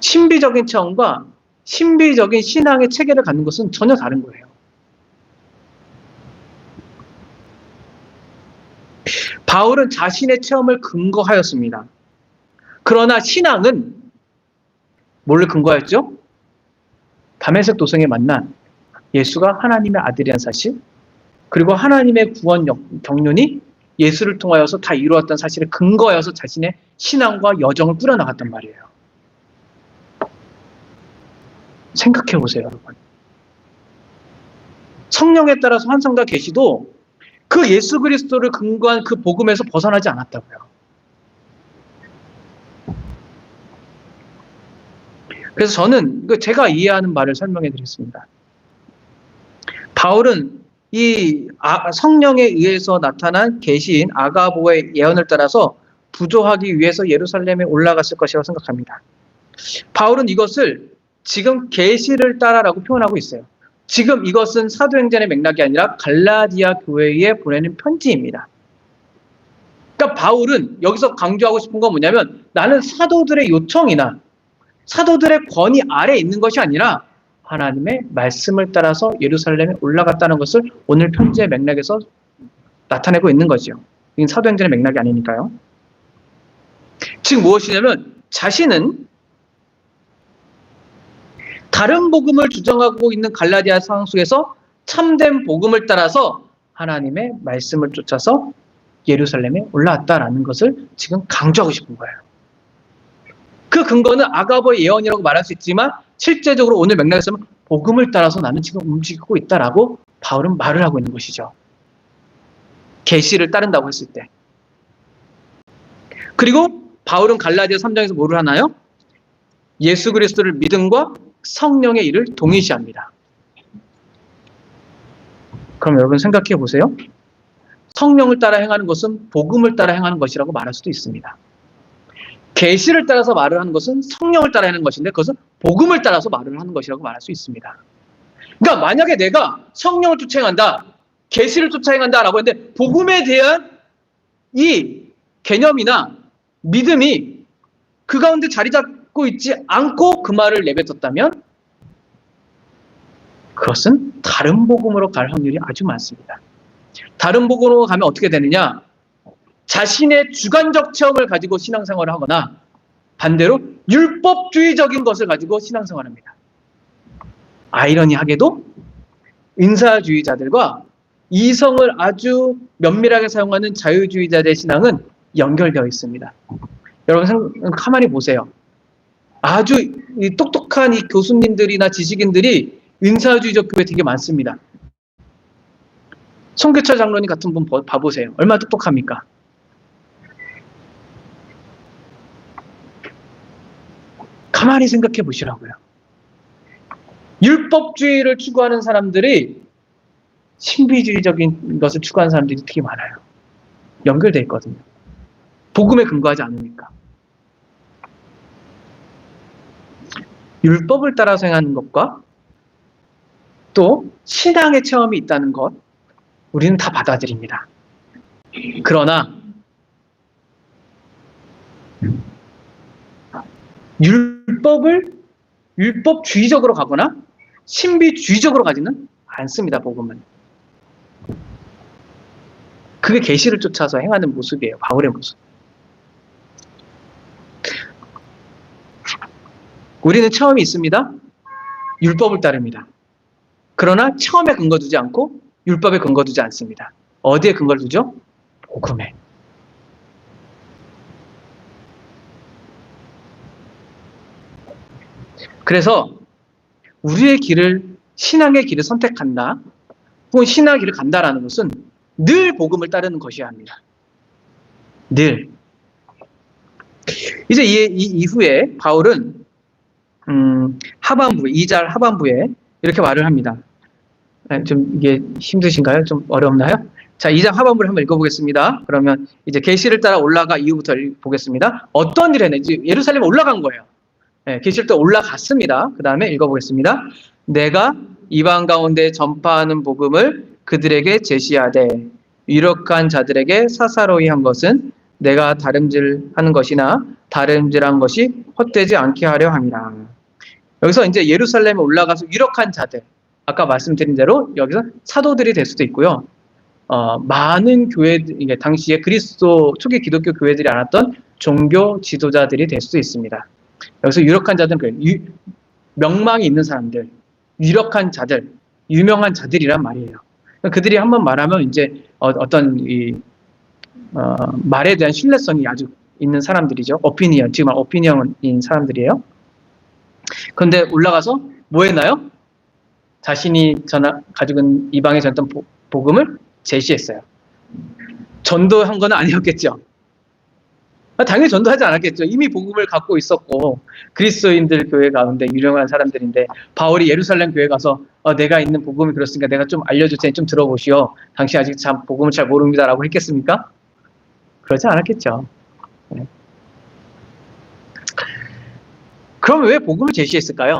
신비적인 체험과 신비적인 신앙의 체계를 갖는 것은 전혀 다른 거예요. 바울은 자신의 체험을 근거하였습니다. 그러나 신앙은 뭘로 근거하였죠? 다메섹 도성에 만난 예수가 하나님의 아들이란 사실, 그리고 하나님의 구원 경륜이 예수를 통하여서 다 이루었던 사실에 근거하여서 자신의 신앙과 여정을 꾸려나갔단 말이에요. 생각해 보세요, 여러분. 성령에 따라서 환상과 계시도 그 예수 그리스도를 근거한 그 복음에서 벗어나지 않았다고요. 그래서 저는 제가 이해하는 말을 설명해 드리겠습니다. 바울은 이 성령에 의해서 나타난 계시인 아가보의 예언을 따라서 부조하기 위해서 예루살렘에 올라갔을 것이라고 생각합니다. 바울은 이것을 지금 계시를 따라라고 표현하고 있어요. 지금 이것은 사도행전의 맥락이 아니라 갈라디아 교회에 보내는 편지입니다. 그러니까 바울은 여기서 강조하고 싶은 건 뭐냐면 나는 사도들의 요청이나 사도들의 권위 아래에 있는 것이 아니라 하나님의 말씀을 따라서 예루살렘에 올라갔다는 것을 오늘 편지의 맥락에서 나타내고 있는 거죠. 이건 사도행전의 맥락이 아니니까요. 즉 무엇이냐면 자신은 다른 복음을 주장하고 있는 갈라디아 상황 속에서 참된 복음을 따라서 하나님의 말씀을 쫓아서 예루살렘에 올라왔다라는 것을 지금 강조하고 싶은 거예요. 그 근거는 아가보의 예언이라고 말할 수 있지만 실제적으로 오늘 맥락에서는 복음을 따라서 나는 지금 움직이고 있다라고 바울은 말을 하고 있는 것이죠. 계시를 따른다고 했을 때. 그리고 바울은 갈라디아 3장에서 뭐를 하나요? 예수 그리스도를 믿음과 성령의 일을 동일시합니다. 그럼 여러분 생각해 보세요. 성령을 따라 행하는 것은 복음을 따라 행하는 것이라고 말할 수도 있습니다. 계시를 따라서 말을 하는 것은 성령을 따라 하는 것인데 그것은 복음을 따라서 말을 하는 것이라고 말할 수 있습니다. 그러니까 만약에 내가 성령을 쫓아 행한다, 계시를 쫓아 행한다라고 했는데 복음에 대한 이 개념이나 믿음이 그 가운데 자리 잡고 있지 않고 그 말을 내뱉었다면 그것은 다른 복음으로 갈 확률이 아주 많습니다. 다른 복음으로 가면 어떻게 되느냐? 자신의 주관적 체험을 가지고 신앙생활을 하거나 반대로 율법주의적인 것을 가지고 신앙생활합니다. 아이러니하게도 은사주의자들과 이성을 아주 면밀하게 사용하는 자유주의자들의 신앙은 연결되어 있습니다. 여러분 가만히 보세요. 아주 똑똑한 이 교수님들이나 지식인들이 은사주의적 교회 되게 많습니다. 송교철 장로님 같은 분 봐보세요. 얼마나 똑똑합니까? 가만히 생각해 보시라고요. 율법주의를 추구하는 사람들이 신비주의적인 것을 추구하는 사람들이 되게 많아요. 연결되어 있거든요. 복음에 근거하지 않으니까. 율법을 따라서 행하는 것과 또 신앙의 체험이 있다는 것, 우리는 다 받아들입니다. 그러나 율법주의적으로 가거나 신비주의적으로 가지는 않습니다. 복음은. 그게 계시를 쫓아서 행하는 모습이에요. 바울의 모습. 우리는 체험이 있습니다. 율법을 따릅니다. 그러나 체험에 근거 두지 않고 율법에 근거 두지 않습니다. 어디에 근거를 두죠? 복음에. 그래서 우리의 길을, 신앙의 길을 선택한다, 혹은 신앙의 길을 간다라는 것은 늘 복음을 따르는 것이어야 합니다. 늘. 이제 이 이후에 바울은 하반부, 2절 하반부에 이렇게 말을 합니다. 좀 이게 힘드신가요? 좀 어렵나요? 자, 2장 하반부를 한번 읽어보겠습니다. 그러면 이제 계시를 따라 올라가 이후부터 보겠습니다. 어떤 일을 했는지, 예루살렘에 올라간 거예요. 계시를 따라 올라갔습니다. 그 다음에 읽어보겠습니다. 내가 이방 가운데 전파하는 복음을 그들에게 제시하되 유력한 자들에게 사사로이 한 것은 내가 다름질하는 것이나 다름질한 것이 헛되지 않게 하려 함이라. 여기서 이제 예루살렘에 올라가서 유력한 자들, 아까 말씀드린 대로 여기서 사도들이 될 수도 있고요. 많은 교회들, 당시에 그리스도 초기 기독교 교회들이 않았던 종교 지도자들이 될 수도 있습니다. 여기서 유력한 자들은 명망이 있는 사람들, 유력한 자들, 유명한 자들이란 말이에요. 그들이 한번 말하면 이제 어떤 말에 대한 신뢰성이 아주 있는 사람들이죠. 지금 오피니언인 사람들이에요. 그런데 올라가서 뭐 했나요? 자신이 가지고 있는 이방에 전했던 복음을 제시했어요. 전도한 건 아니었겠죠. 당연히 전도하지 않았겠죠. 이미 복음을 갖고 있었고 그리스도인들 교회 가운데 유명한 사람들인데 바울이 예루살렘 교회 가서 내가 있는 복음이 그렇으니까 내가 좀 알려줄 테니 좀 들어보시오. 당신 아직 참 복음을 잘 모릅니다라고 했겠습니까? 그러지 않았겠죠. 네. 그럼 왜 복음을 제시했을까요?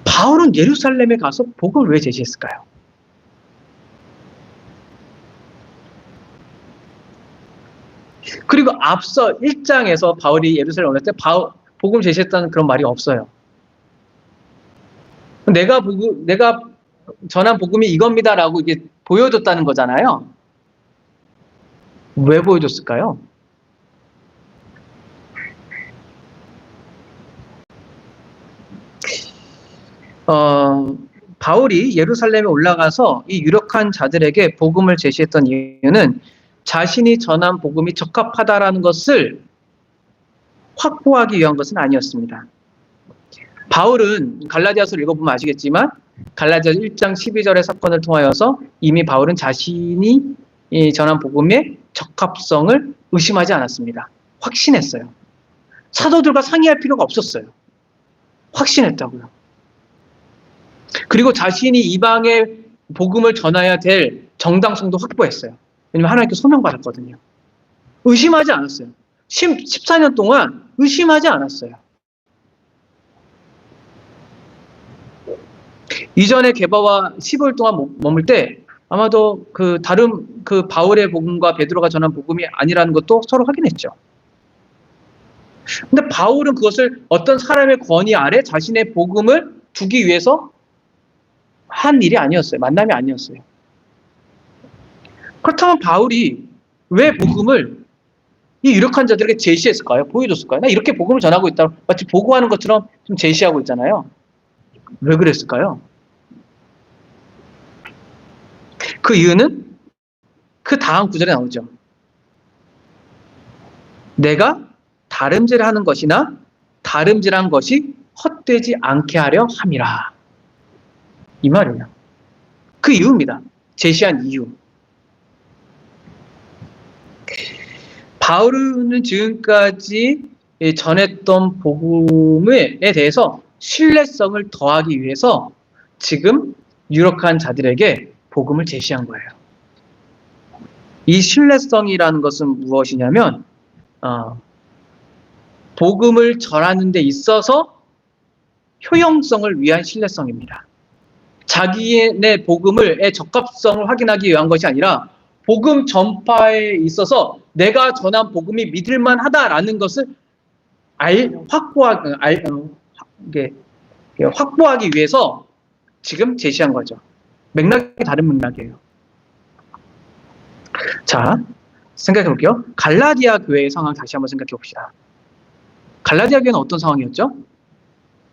바울은 예루살렘에 가서 복음을 왜 제시했을까요? 그리고 앞서 1장에서 바울이 예루살렘에 올랐을 때 복음 제시했다는 그런 말이 없어요. 내가 전한 복음이 이겁니다라고 이게 보여줬다는 거잖아요. 왜 보여줬을까요? 바울이 예루살렘에 올라가서 이 유력한 자들에게 복음을 제시했던 이유는 자신이 전한 복음이 적합하다라는 것을 확보하기 위한 것은 아니었습니다. 바울은 갈라디아서를 읽어보면 아시겠지만 갈라디아서 1장 12절의 사건을 통하여서 이미 바울은 자신이 전한 복음의 적합성을 의심하지 않았습니다. 확신했어요. 사도들과 상의할 필요가 없었어요. 확신했다고요. 그리고 자신이 이방의 복음을 전해야 될 정당성도 확보했어요. 왜냐하면 하나님께 소명받았거든요. 의심하지 않았어요. 14년 동안 의심하지 않았어요. 이전에 게바와 15일 동안 머물 때 아마도 다른 바울의 복음과 베드로가 전한 복음이 아니라는 것도 서로 확인했죠. 근데 바울은 그것을 어떤 사람의 권위 아래 자신의 복음을 두기 위해서 한 일이 아니었어요. 만남이 아니었어요. 그렇다면 바울이 왜 복음을 이 유력한 자들에게 제시했을까요? 보여줬을까요? 나 이렇게 복음을 전하고 있다. 마치 보고하는 것처럼 좀 제시하고 있잖아요. 왜 그랬을까요? 그 이유는 그 다음 구절에 나오죠. 내가 다름질을 하는 것이나 다름질한 것이 헛되지 않게 하려 함이라. 이 말이에요. 그 이유입니다. 제시한 이유. 바울은 지금까지 전했던 복음에 대해서 신뢰성을 더하기 위해서 지금 유력한 자들에게 복음을 제시한 거예요. 이 신뢰성이라는 것은 무엇이냐면 복음을 전하는 데 있어서 효용성을 위한 신뢰성입니다. 자기의 복음의 적합성을 확인하기 위한 것이 아니라 복음 전파에 있어서 내가 전한 복음이 믿을만하다라는 것을 확보하기 위해서 지금 제시한 거죠. 맥락이 다른 맥락이에요. 자, 생각해 볼게요. 갈라디아 교회의 상황 다시 한번 생각해 봅시다. 갈라디아 교회는 어떤 상황이었죠?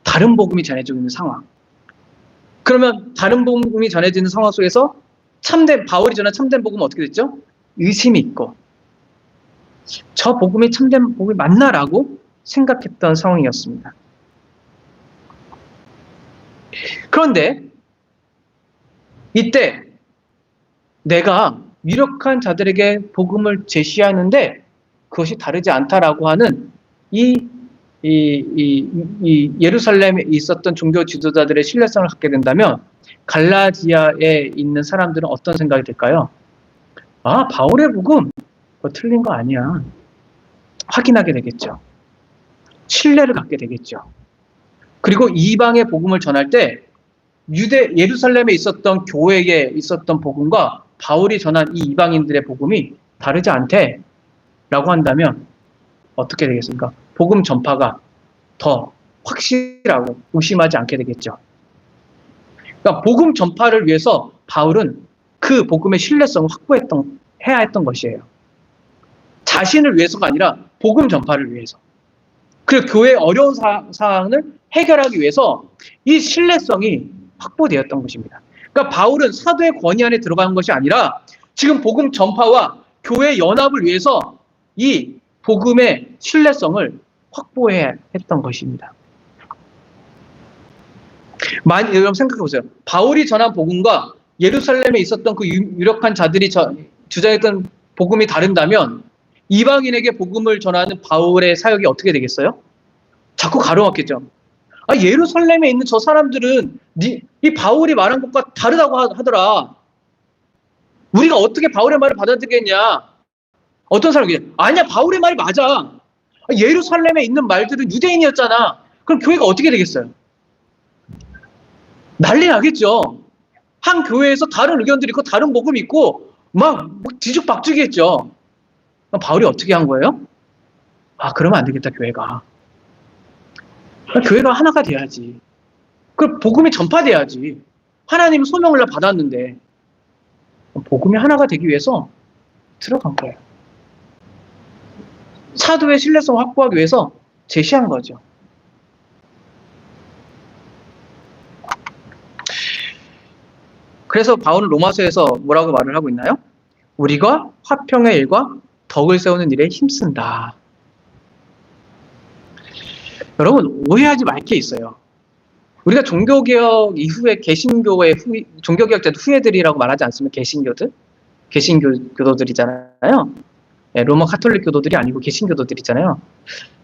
다른 복음이 전해지고 있는 상황. 그러면 다른 복음이 전해지는 상황 속에서 바울이 전한 참된 복음은 어떻게 됐죠? 의심이 있고 저 복음이 참된 복음이 맞나라고 생각했던 상황이었습니다. 그런데 이때 내가 유력한 자들에게 복음을 제시하는데 그것이 다르지 않다라고 하는 이 예루살렘에 있었던 종교 지도자들의 신뢰성을 갖게 된다면 갈라디아에 있는 사람들은 어떤 생각이 들까요? 아, 바울의 복음 틀린 거 아니야. 확인하게 되겠죠. 신뢰를 갖게 되겠죠. 그리고 이방의 복음을 전할 때 예루살렘에 있었던 교회에 있었던 복음과 바울이 전한 이 이방인들의 복음이 다르지 않대라고 한다면 어떻게 되겠습니까? 복음 전파가 더 확실하고 의심하지 않게 되겠죠. 그러니까 복음 전파를 위해서 바울은 그 복음의 신뢰성을 해야 했던 것이에요. 자신을 위해서가 아니라 복음 전파를 위해서. 그리고 교회의 어려운 상황을 해결하기 위해서 이 신뢰성이 확보되었던 것입니다. 그러니까 바울은 사도의 권위 안에 들어가는 것이 아니라 지금 복음 전파와 교회 연합을 위해서 이 복음의 신뢰성을 확보해야 했던 것입니다. 여러분 생각해 보세요. 바울이 전한 복음과 예루살렘에 있었던 그 유력한 자들이 주장했던 복음이 다른다면 이방인에게 복음을 전하는 바울의 사역이 어떻게 되겠어요? 자꾸 가로막겠죠. 아, 예루살렘에 있는 저 사람들은 이 바울이 말한 것과 다르다고 하더라. 우리가 어떻게 바울의 말을 받아들이겠냐? 어떤 사람이 아니야, 바울의 말이 맞아. 예루살렘에 있는 말들은 유대인이었잖아. 그럼 교회가 어떻게 되겠어요? 난리 나겠죠. 한 교회에서 다른 의견들이 있고 다른 복음이 있고 막 뒤죽박죽이겠죠. 바울이 어떻게 한 거예요? 아, 그러면 안 되겠다, 교회가. 교회가 하나가 돼야지. 그 복음이 전파돼야지. 하나님 소명을 받았는데 복음이 하나가 되기 위해서 들어간 거예요. 사도의 신뢰성을 확보하기 위해서 제시한 거죠. 그래서 바울은 로마서에서 뭐라고 말을 하고 있나요? 우리가 화평의 일과 덕을 세우는 일에 힘쓴다. 여러분, 오해하지 말 게 있어요. 우리가 종교개혁 이후에 개신교의 종교개혁자들 후예들이라고 말하지 않습니까? 개신교도들이잖아요. 네, 로마 카톨릭 교도들이 아니고 개신교도들이잖아요.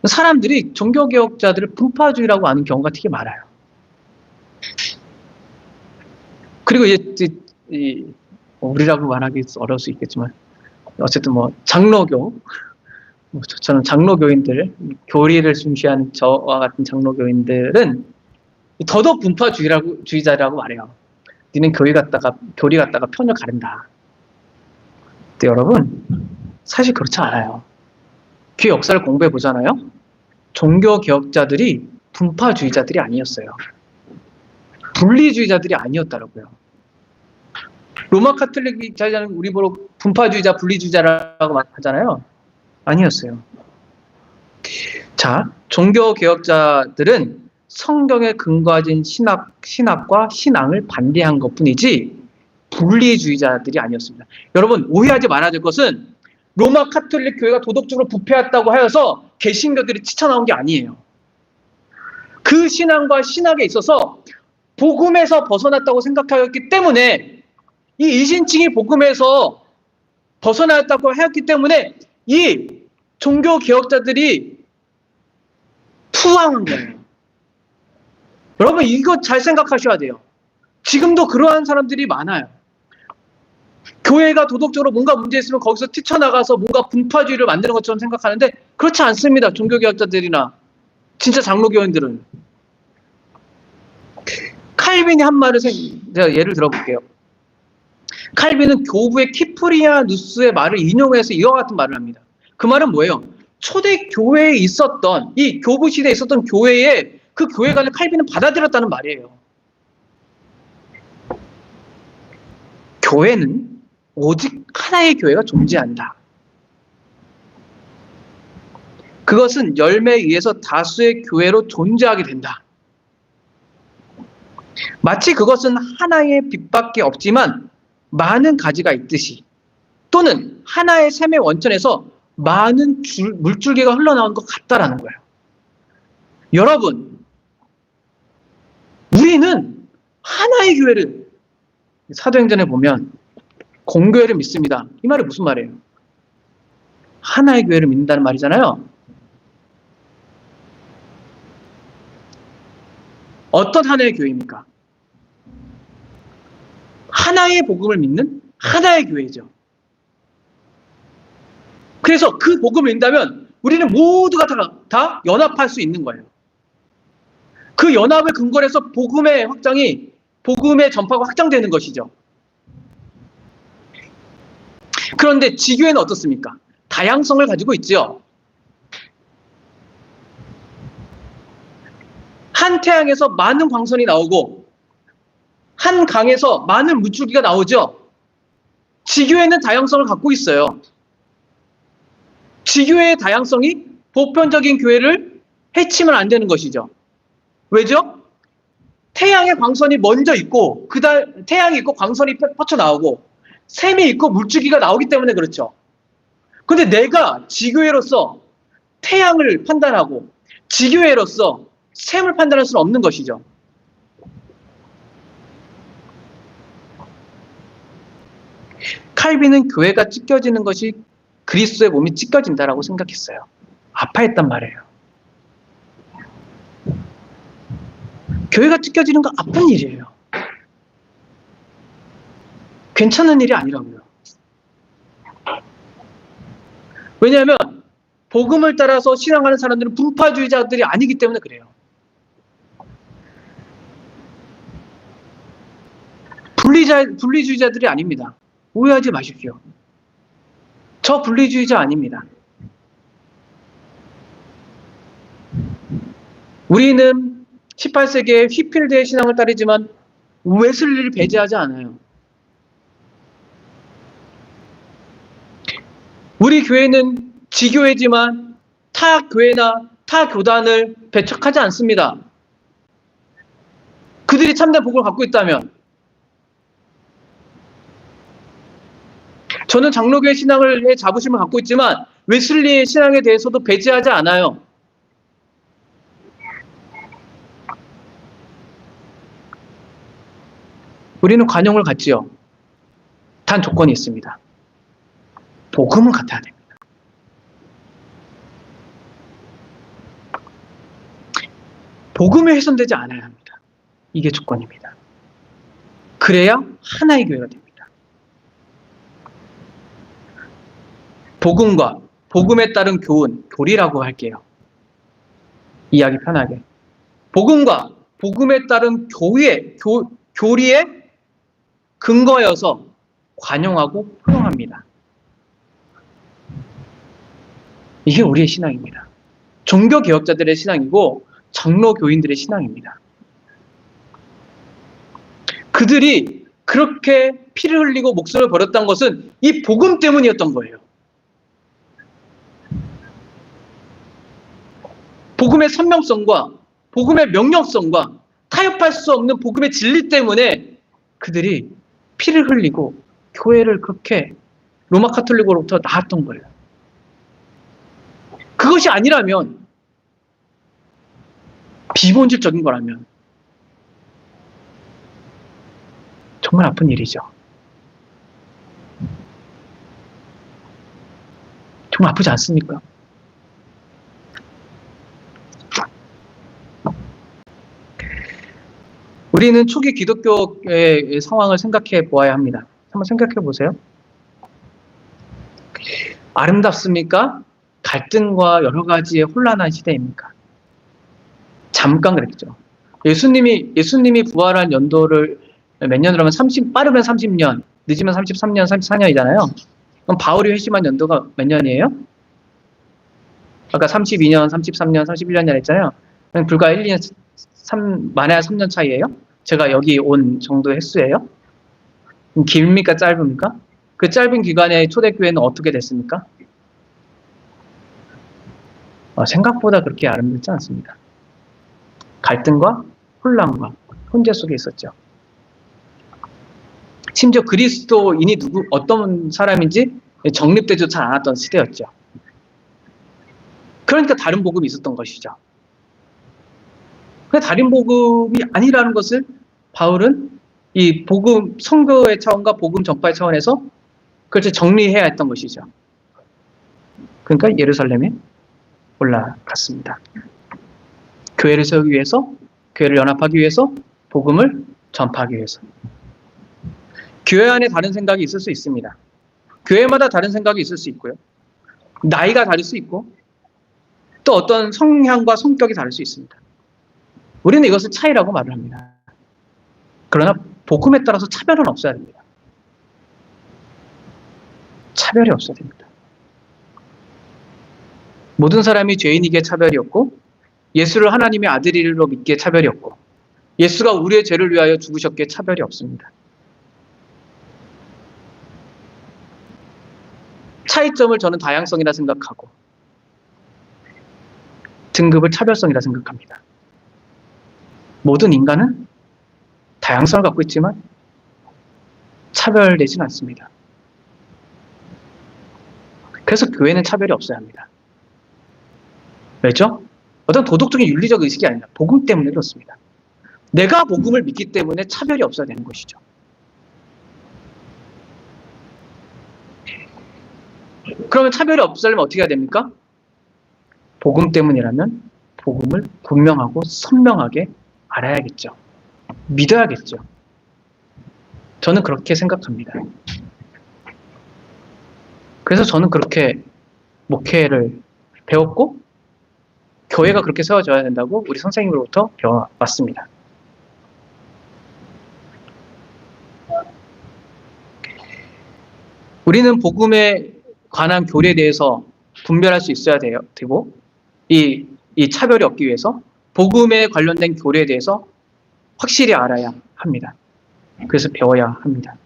사람들이 종교개혁자들을 분파주의라고 하는 경우가 되게 많아요. 그리고 이제 우리라고 말하기 어려울 수 있겠지만 어쨌든 장로교, 저는 장로교인들, 교리를 중시하는 저와 같은 장로교인들은 더더욱 분파주의자라고 말해요. 니는 교리 갔다가 편을 가른다. 근데 여러분, 사실 그렇지 않아요. 교회 역사를 공부해 보잖아요. 종교 개혁자들이 분파주의자들이 아니었어요. 분리주의자들이 아니었다라고요. 로마 카톨릭자는 우리 보러 분파주의자, 분리주의자라고 하잖아요. 아니었어요. 자, 종교 개혁자들은 성경에 근거진 신학과 신앙을 반대한 것뿐이지 분리주의자들이 아니었습니다. 여러분, 오해하지 말아야 될 것은 로마 카톨릭 교회가 도덕적으로 부패했다고 하여서 개신교들이 치쳐나온 게 아니에요. 그 신앙과 신학에 있어서 복음에서 벗어났다고 생각하였기 때문에, 이 이신칭이 복음에서 벗어났다고 하였기 때문에 이 종교 개혁자들이 투항한 거예요. 여러분, 이거 잘 생각하셔야 돼요. 지금도 그러한 사람들이 많아요. 교회가 도덕적으로 뭔가 문제 있으면 거기서 뛰쳐나가서 뭔가 분파주의를 만드는 것처럼 생각하는데 그렇지 않습니다. 종교개혁자들이나 진짜 장로교인들은. 칼빈이 한 말을 제가 예를 들어볼게요. 칼빈은 교부의 키프리아누스의 말을 인용해서 이와 같은 말을 합니다. 그 말은 뭐예요? 초대 교회에 있었던, 이 교부 시대에 있었던 교회에 그 교회관을 칼빈은 받아들였다는 말이에요. 교회는 오직 하나의 교회가 존재한다. 그것은 열매에 의해서 다수의 교회로 존재하게 된다. 마치 그것은 하나의 빛밖에 없지만 많은 가지가 있듯이, 또는 하나의 샘의 원천에서 많은 물줄기가 흘러나오는 것 같다라는 거예요. 여러분, 우리는 하나의 교회를, 사도행전에 보면 공교회를 믿습니다. 이 말이 무슨 말이에요? 하나의 교회를 믿는다는 말이잖아요. 어떤 하나의 교회입니까? 하나의 복음을 믿는 하나의 교회죠. 그래서 그 복음을 믿는다면 우리는 모두가 다 연합할 수 있는 거예요. 그 연합을 근거로 해서 복음의 확장이, 복음의 전파가 확장되는 것이죠. 그런데 지교회는 어떻습니까? 다양성을 가지고 있죠. 한 태양에서 많은 광선이 나오고 한 강에서 많은 물줄기가 나오죠. 지교회는 다양성을 갖고 있어요. 지교회의 다양성이 보편적인 교회를 해치면 안 되는 것이죠. 왜죠? 태양의 광선이 먼저 있고, 태양이 있고 광선이 뻗쳐 나오고 샘이 있고 물줄기가 나오기 때문에 그렇죠. 그런데 내가 지교회로서 태양을 판단하고 지교회로서 샘을 판단할 수는 없는 것이죠. 칼빈은 교회가 찢겨지는 것이 그리스도의 몸이 찢겨진다라고 생각했어요. 아파했단 말이에요. 교회가 찢겨지는 건 아픈 일이에요. 괜찮은 일이 아니라고요. 왜냐하면 복음을 따라서 신앙하는 사람들은 분파주의자들이 아니기 때문에 그래요. 분리주의자들이 아닙니다. 오해하지 마십시오. 저 분리주의자 아닙니다. 우리는 18세기의 휘필드의 신앙을 따르지만 웨슬리를 배제하지 않아요. 우리 교회는 지교회지만 타 교회나 타 교단을 배척하지 않습니다. 그들이 참된 복음을 갖고 있다면. 저는 장로교의 신앙의 자부심을 갖고 있지만 웨슬리의 신앙에 대해서도 배제하지 않아요. 우리는 관용을 갖지요. 단 조건이 있습니다. 복음을 같아야 됩니다. 복음에 훼손되지 않아야 합니다. 이게 조건입니다. 그래야 하나의 교회가 됩니다. 복음과 복음에 따른 교훈, 교리라고 할게요. 이해하기 편하게. 복음과 복음에 따른 교리에 근거여서 관용하고 포용합니다. 이게 우리의 신앙입니다. 종교개혁자들의 신앙이고 장로교인들의 신앙입니다. 그들이 그렇게 피를 흘리고 목숨을 버렸던 것은 이 복음 때문이었던 거예요. 복음의 선명성과 복음의 명령성과 타협할 수 없는 복음의 진리 때문에 그들이 피를 흘리고 교회를 그렇게 로마 카톨릭으로부터 나왔던 거예요. 그것이 아니라면, 비본질적인 거라면 정말 아픈 일이죠. 정말 아프지 않습니까? 우리는 초기 기독교의 상황을 생각해 보아야 합니다. 한번 생각해 보세요. 아름답습니까? 갈등과 여러 가지의 혼란한 시대입니까? 잠깐 그랬죠. 예수님이 부활한 연도를 몇 년으로 하면 빠르면 30년, 늦으면 33년, 34년이잖아요. 그럼 바울이 회심한 연도가 몇 년이에요? 아까 32년, 33년, 31년이라 했잖아요. 불과 1, 2년, 만약 3년 차이예요? 제가 여기 온 정도 횟수예요? 길입니까? 짧습니까? 그 짧은 기간에 초대교회는 어떻게 됐습니까? 생각보다 그렇게 아름답지 않습니다. 갈등과 혼란과 혼재 속에 있었죠. 심지어 그리스도인이 어떤 사람인지 정립되지 잘 않았던 시대였죠. 그러니까 다른 복음이 있었던 것이죠. 다른 복음이 아니라는 것을 바울은 이 복음 선교의 차원과 복음 전파의 차원에서 그렇게 정리해야 했던 것이죠. 그러니까 예루살렘에 올라갔습니다. 교회를 세우기 위해서, 교회를 연합하기 위해서, 복음을 전파하기 위해서. 교회 안에 다른 생각이 있을 수 있습니다. 교회마다 다른 생각이 있을 수 있고요. 나이가 다를 수 있고, 또 어떤 성향과 성격이 다를 수 있습니다. 우리는 이것을 차이라고 말을 합니다. 그러나 복음에 따라서 차별은 없어야 됩니다. 차별이 없어야 됩니다. 모든 사람이 죄인이기에 차별이 없고, 예수를 하나님의 아들이로 믿기에 차별이 없고, 예수가 우리의 죄를 위하여 죽으셨기에 차별이 없습니다. 차이점을 저는 다양성이라 생각하고 등급을 차별성이라 생각합니다. 모든 인간은 다양성을 갖고 있지만 차별되지는 않습니다. 그래서 교회는 차별이 없어야 합니다. 왜죠? 어떤 도덕적인 윤리적 의식이 아니라 복음 때문에 그렇습니다. 내가 복음을 믿기 때문에 차별이 없어야 되는 것이죠. 그러면 차별이 없으려면 어떻게 해야 됩니까? 복음 때문이라면 복음을 분명하고 선명하게 알아야겠죠. 믿어야겠죠. 저는 그렇게 생각합니다. 그래서 저는 그렇게 목회를 배웠고 교회가 그렇게 세워져야 된다고 우리 선생님으로부터 배워왔습니다. 우리는 복음에 관한 교리에 대해서 분별할 수 있어야 되고 이 차별이 없기 위해서 복음에 관련된 교리에 대해서 확실히 알아야 합니다. 그래서 배워야 합니다.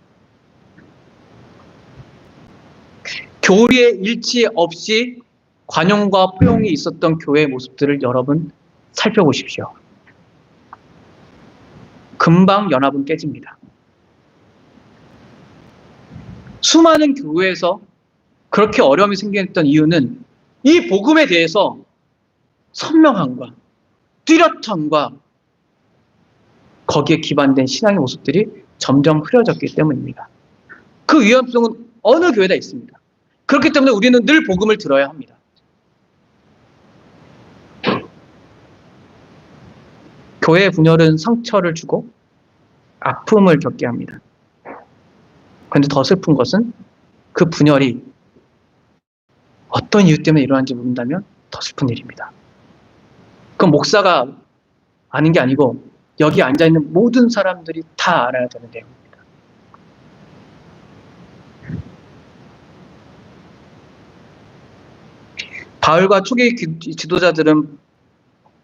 교리의 일치 없이 관용과 포용이 있었던 교회의 모습들을 여러분 살펴보십시오. 금방 연합은 깨집니다. 수많은 교회에서 그렇게 어려움이 생겼던 이유는 이 복음에 대해서 선명함과 뚜렷함과 거기에 기반된 신앙의 모습들이 점점 흐려졌기 때문입니다. 그 위험성은 어느 교회나 있습니다. 그렇기 때문에 우리는 늘 복음을 들어야 합니다. 교회의 분열은 상처를 주고 아픔을 겪게 합니다. 그런데 더 슬픈 것은 그 분열이 어떤 이유 때문에 일어나는지 모른다면 더 슬픈 일입니다. 그건 목사가 아는 게 아니고 여기 앉아있는 모든 사람들이 다 알아야 되는 내용입니다. 바울과 초기 지도자들은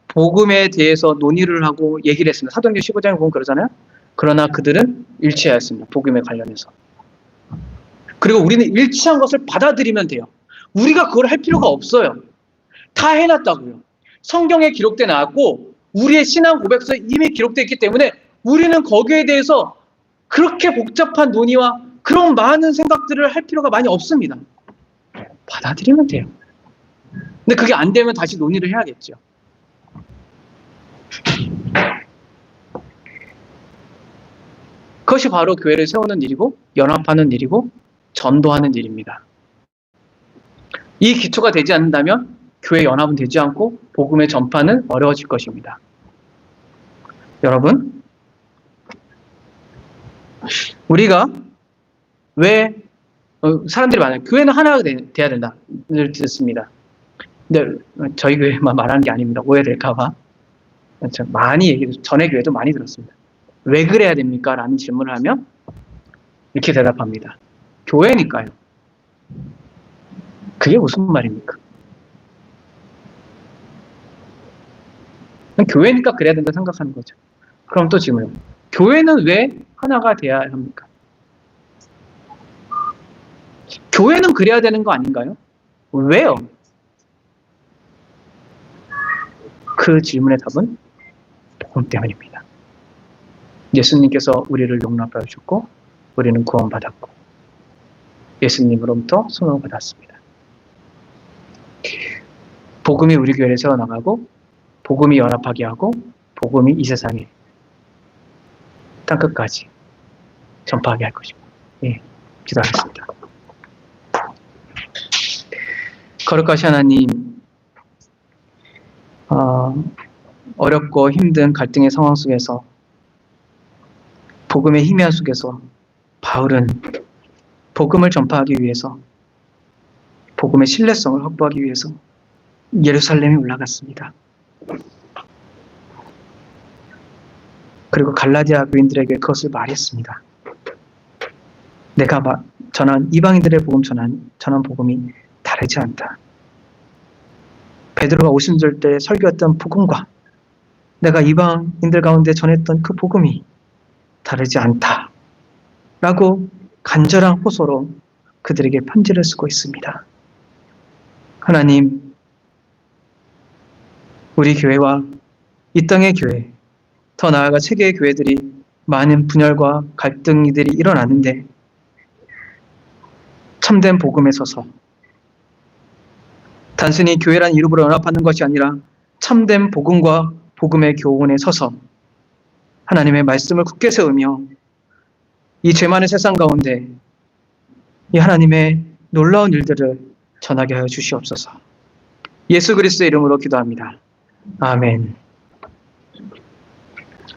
복음에 대해서 논의를 하고 얘기를 했습니다. 사도행전 15장에 보면 그러잖아요. 그러나 그들은 일치하였습니다. 복음에 관련해서. 그리고 우리는 일치한 것을 받아들이면 돼요. 우리가 그걸 할 필요가 없어요. 다 해놨다고요. 성경에 기록돼 나왔고 우리의 신앙 고백서에 이미 기록되어 있기 때문에 우리는 거기에 대해서 그렇게 복잡한 논의와 그런 많은 생각들을 할 필요가 많이 없습니다. 받아들이면 돼요. 근데 그게 안 되면 다시 논의를 해야겠죠. 그것이 바로 교회를 세우는 일이고 연합하는 일이고 전도하는 일입니다. 이 기초가 되지 않는다면 교회 연합은 되지 않고 복음의 전파는 어려워질 것입니다. 여러분, 우리가 왜 사람들이 많아요. 교회는 하나가 돼야 된다를 듣습니다. 근데 저희 교회만 말하는 게 아닙니다. 오해될까봐 많이 얘기해서 전에 교회도 많이 들었습니다. 왜 그래야 됩니까? 라는 질문을 하면 이렇게 대답합니다. 교회니까요. 그게 무슨 말입니까? 교회니까 그래야 된다 생각하는 거죠. 그럼 또 질문해요. 교회는 왜 하나가 돼야 합니까? 교회는 그래야 되는 거 아닌가요? 왜요? 그 질문의 답은 복음 때문입니다. 예수님께서 우리를 용납하여 주셨고 우리는 구원받았고 예수님으로부터 소명을 받았습니다. 복음이 우리 교회를 세워나가고 복음이 연합하게 하고 복음이 이 세상에 땅끝까지 전파하게 할 것입니다. 예, 기도하겠습니다. 거룩하신 하나님, 어렵고 힘든 갈등의 상황 속에서 복음의 희미한 속에서 바울은 복음을 전파하기 위해서 복음의 신뢰성을 확보하기 위해서 예루살렘에 올라갔습니다. 그리고 갈라디아 교인들에게 그것을 말했습니다. 내가 전한 이방인들의 복음 전한 복음이 다르지 않다. 베드로가 오순절 때 설교했던 복음과 내가 이방인들 가운데 전했던 그 복음이 다르지 않다. 라고 간절한 호소로 그들에게 편지를 쓰고 있습니다. 하나님, 우리 교회와 이 땅의 교회, 더 나아가 세계의 교회들이 많은 분열과 갈등들이 일어나는데 참된 복음에 서서 단순히 교회란 이름으로 연합하는 것이 아니라 참된 복음과 복음의 교훈에 서서 하나님의 말씀을 굳게 세우며 이 죄 많은 세상 가운데 이 하나님의 놀라운 일들을 전하게 하여 주시옵소서. 예수 그리스도의 이름으로 기도합니다. 아멘.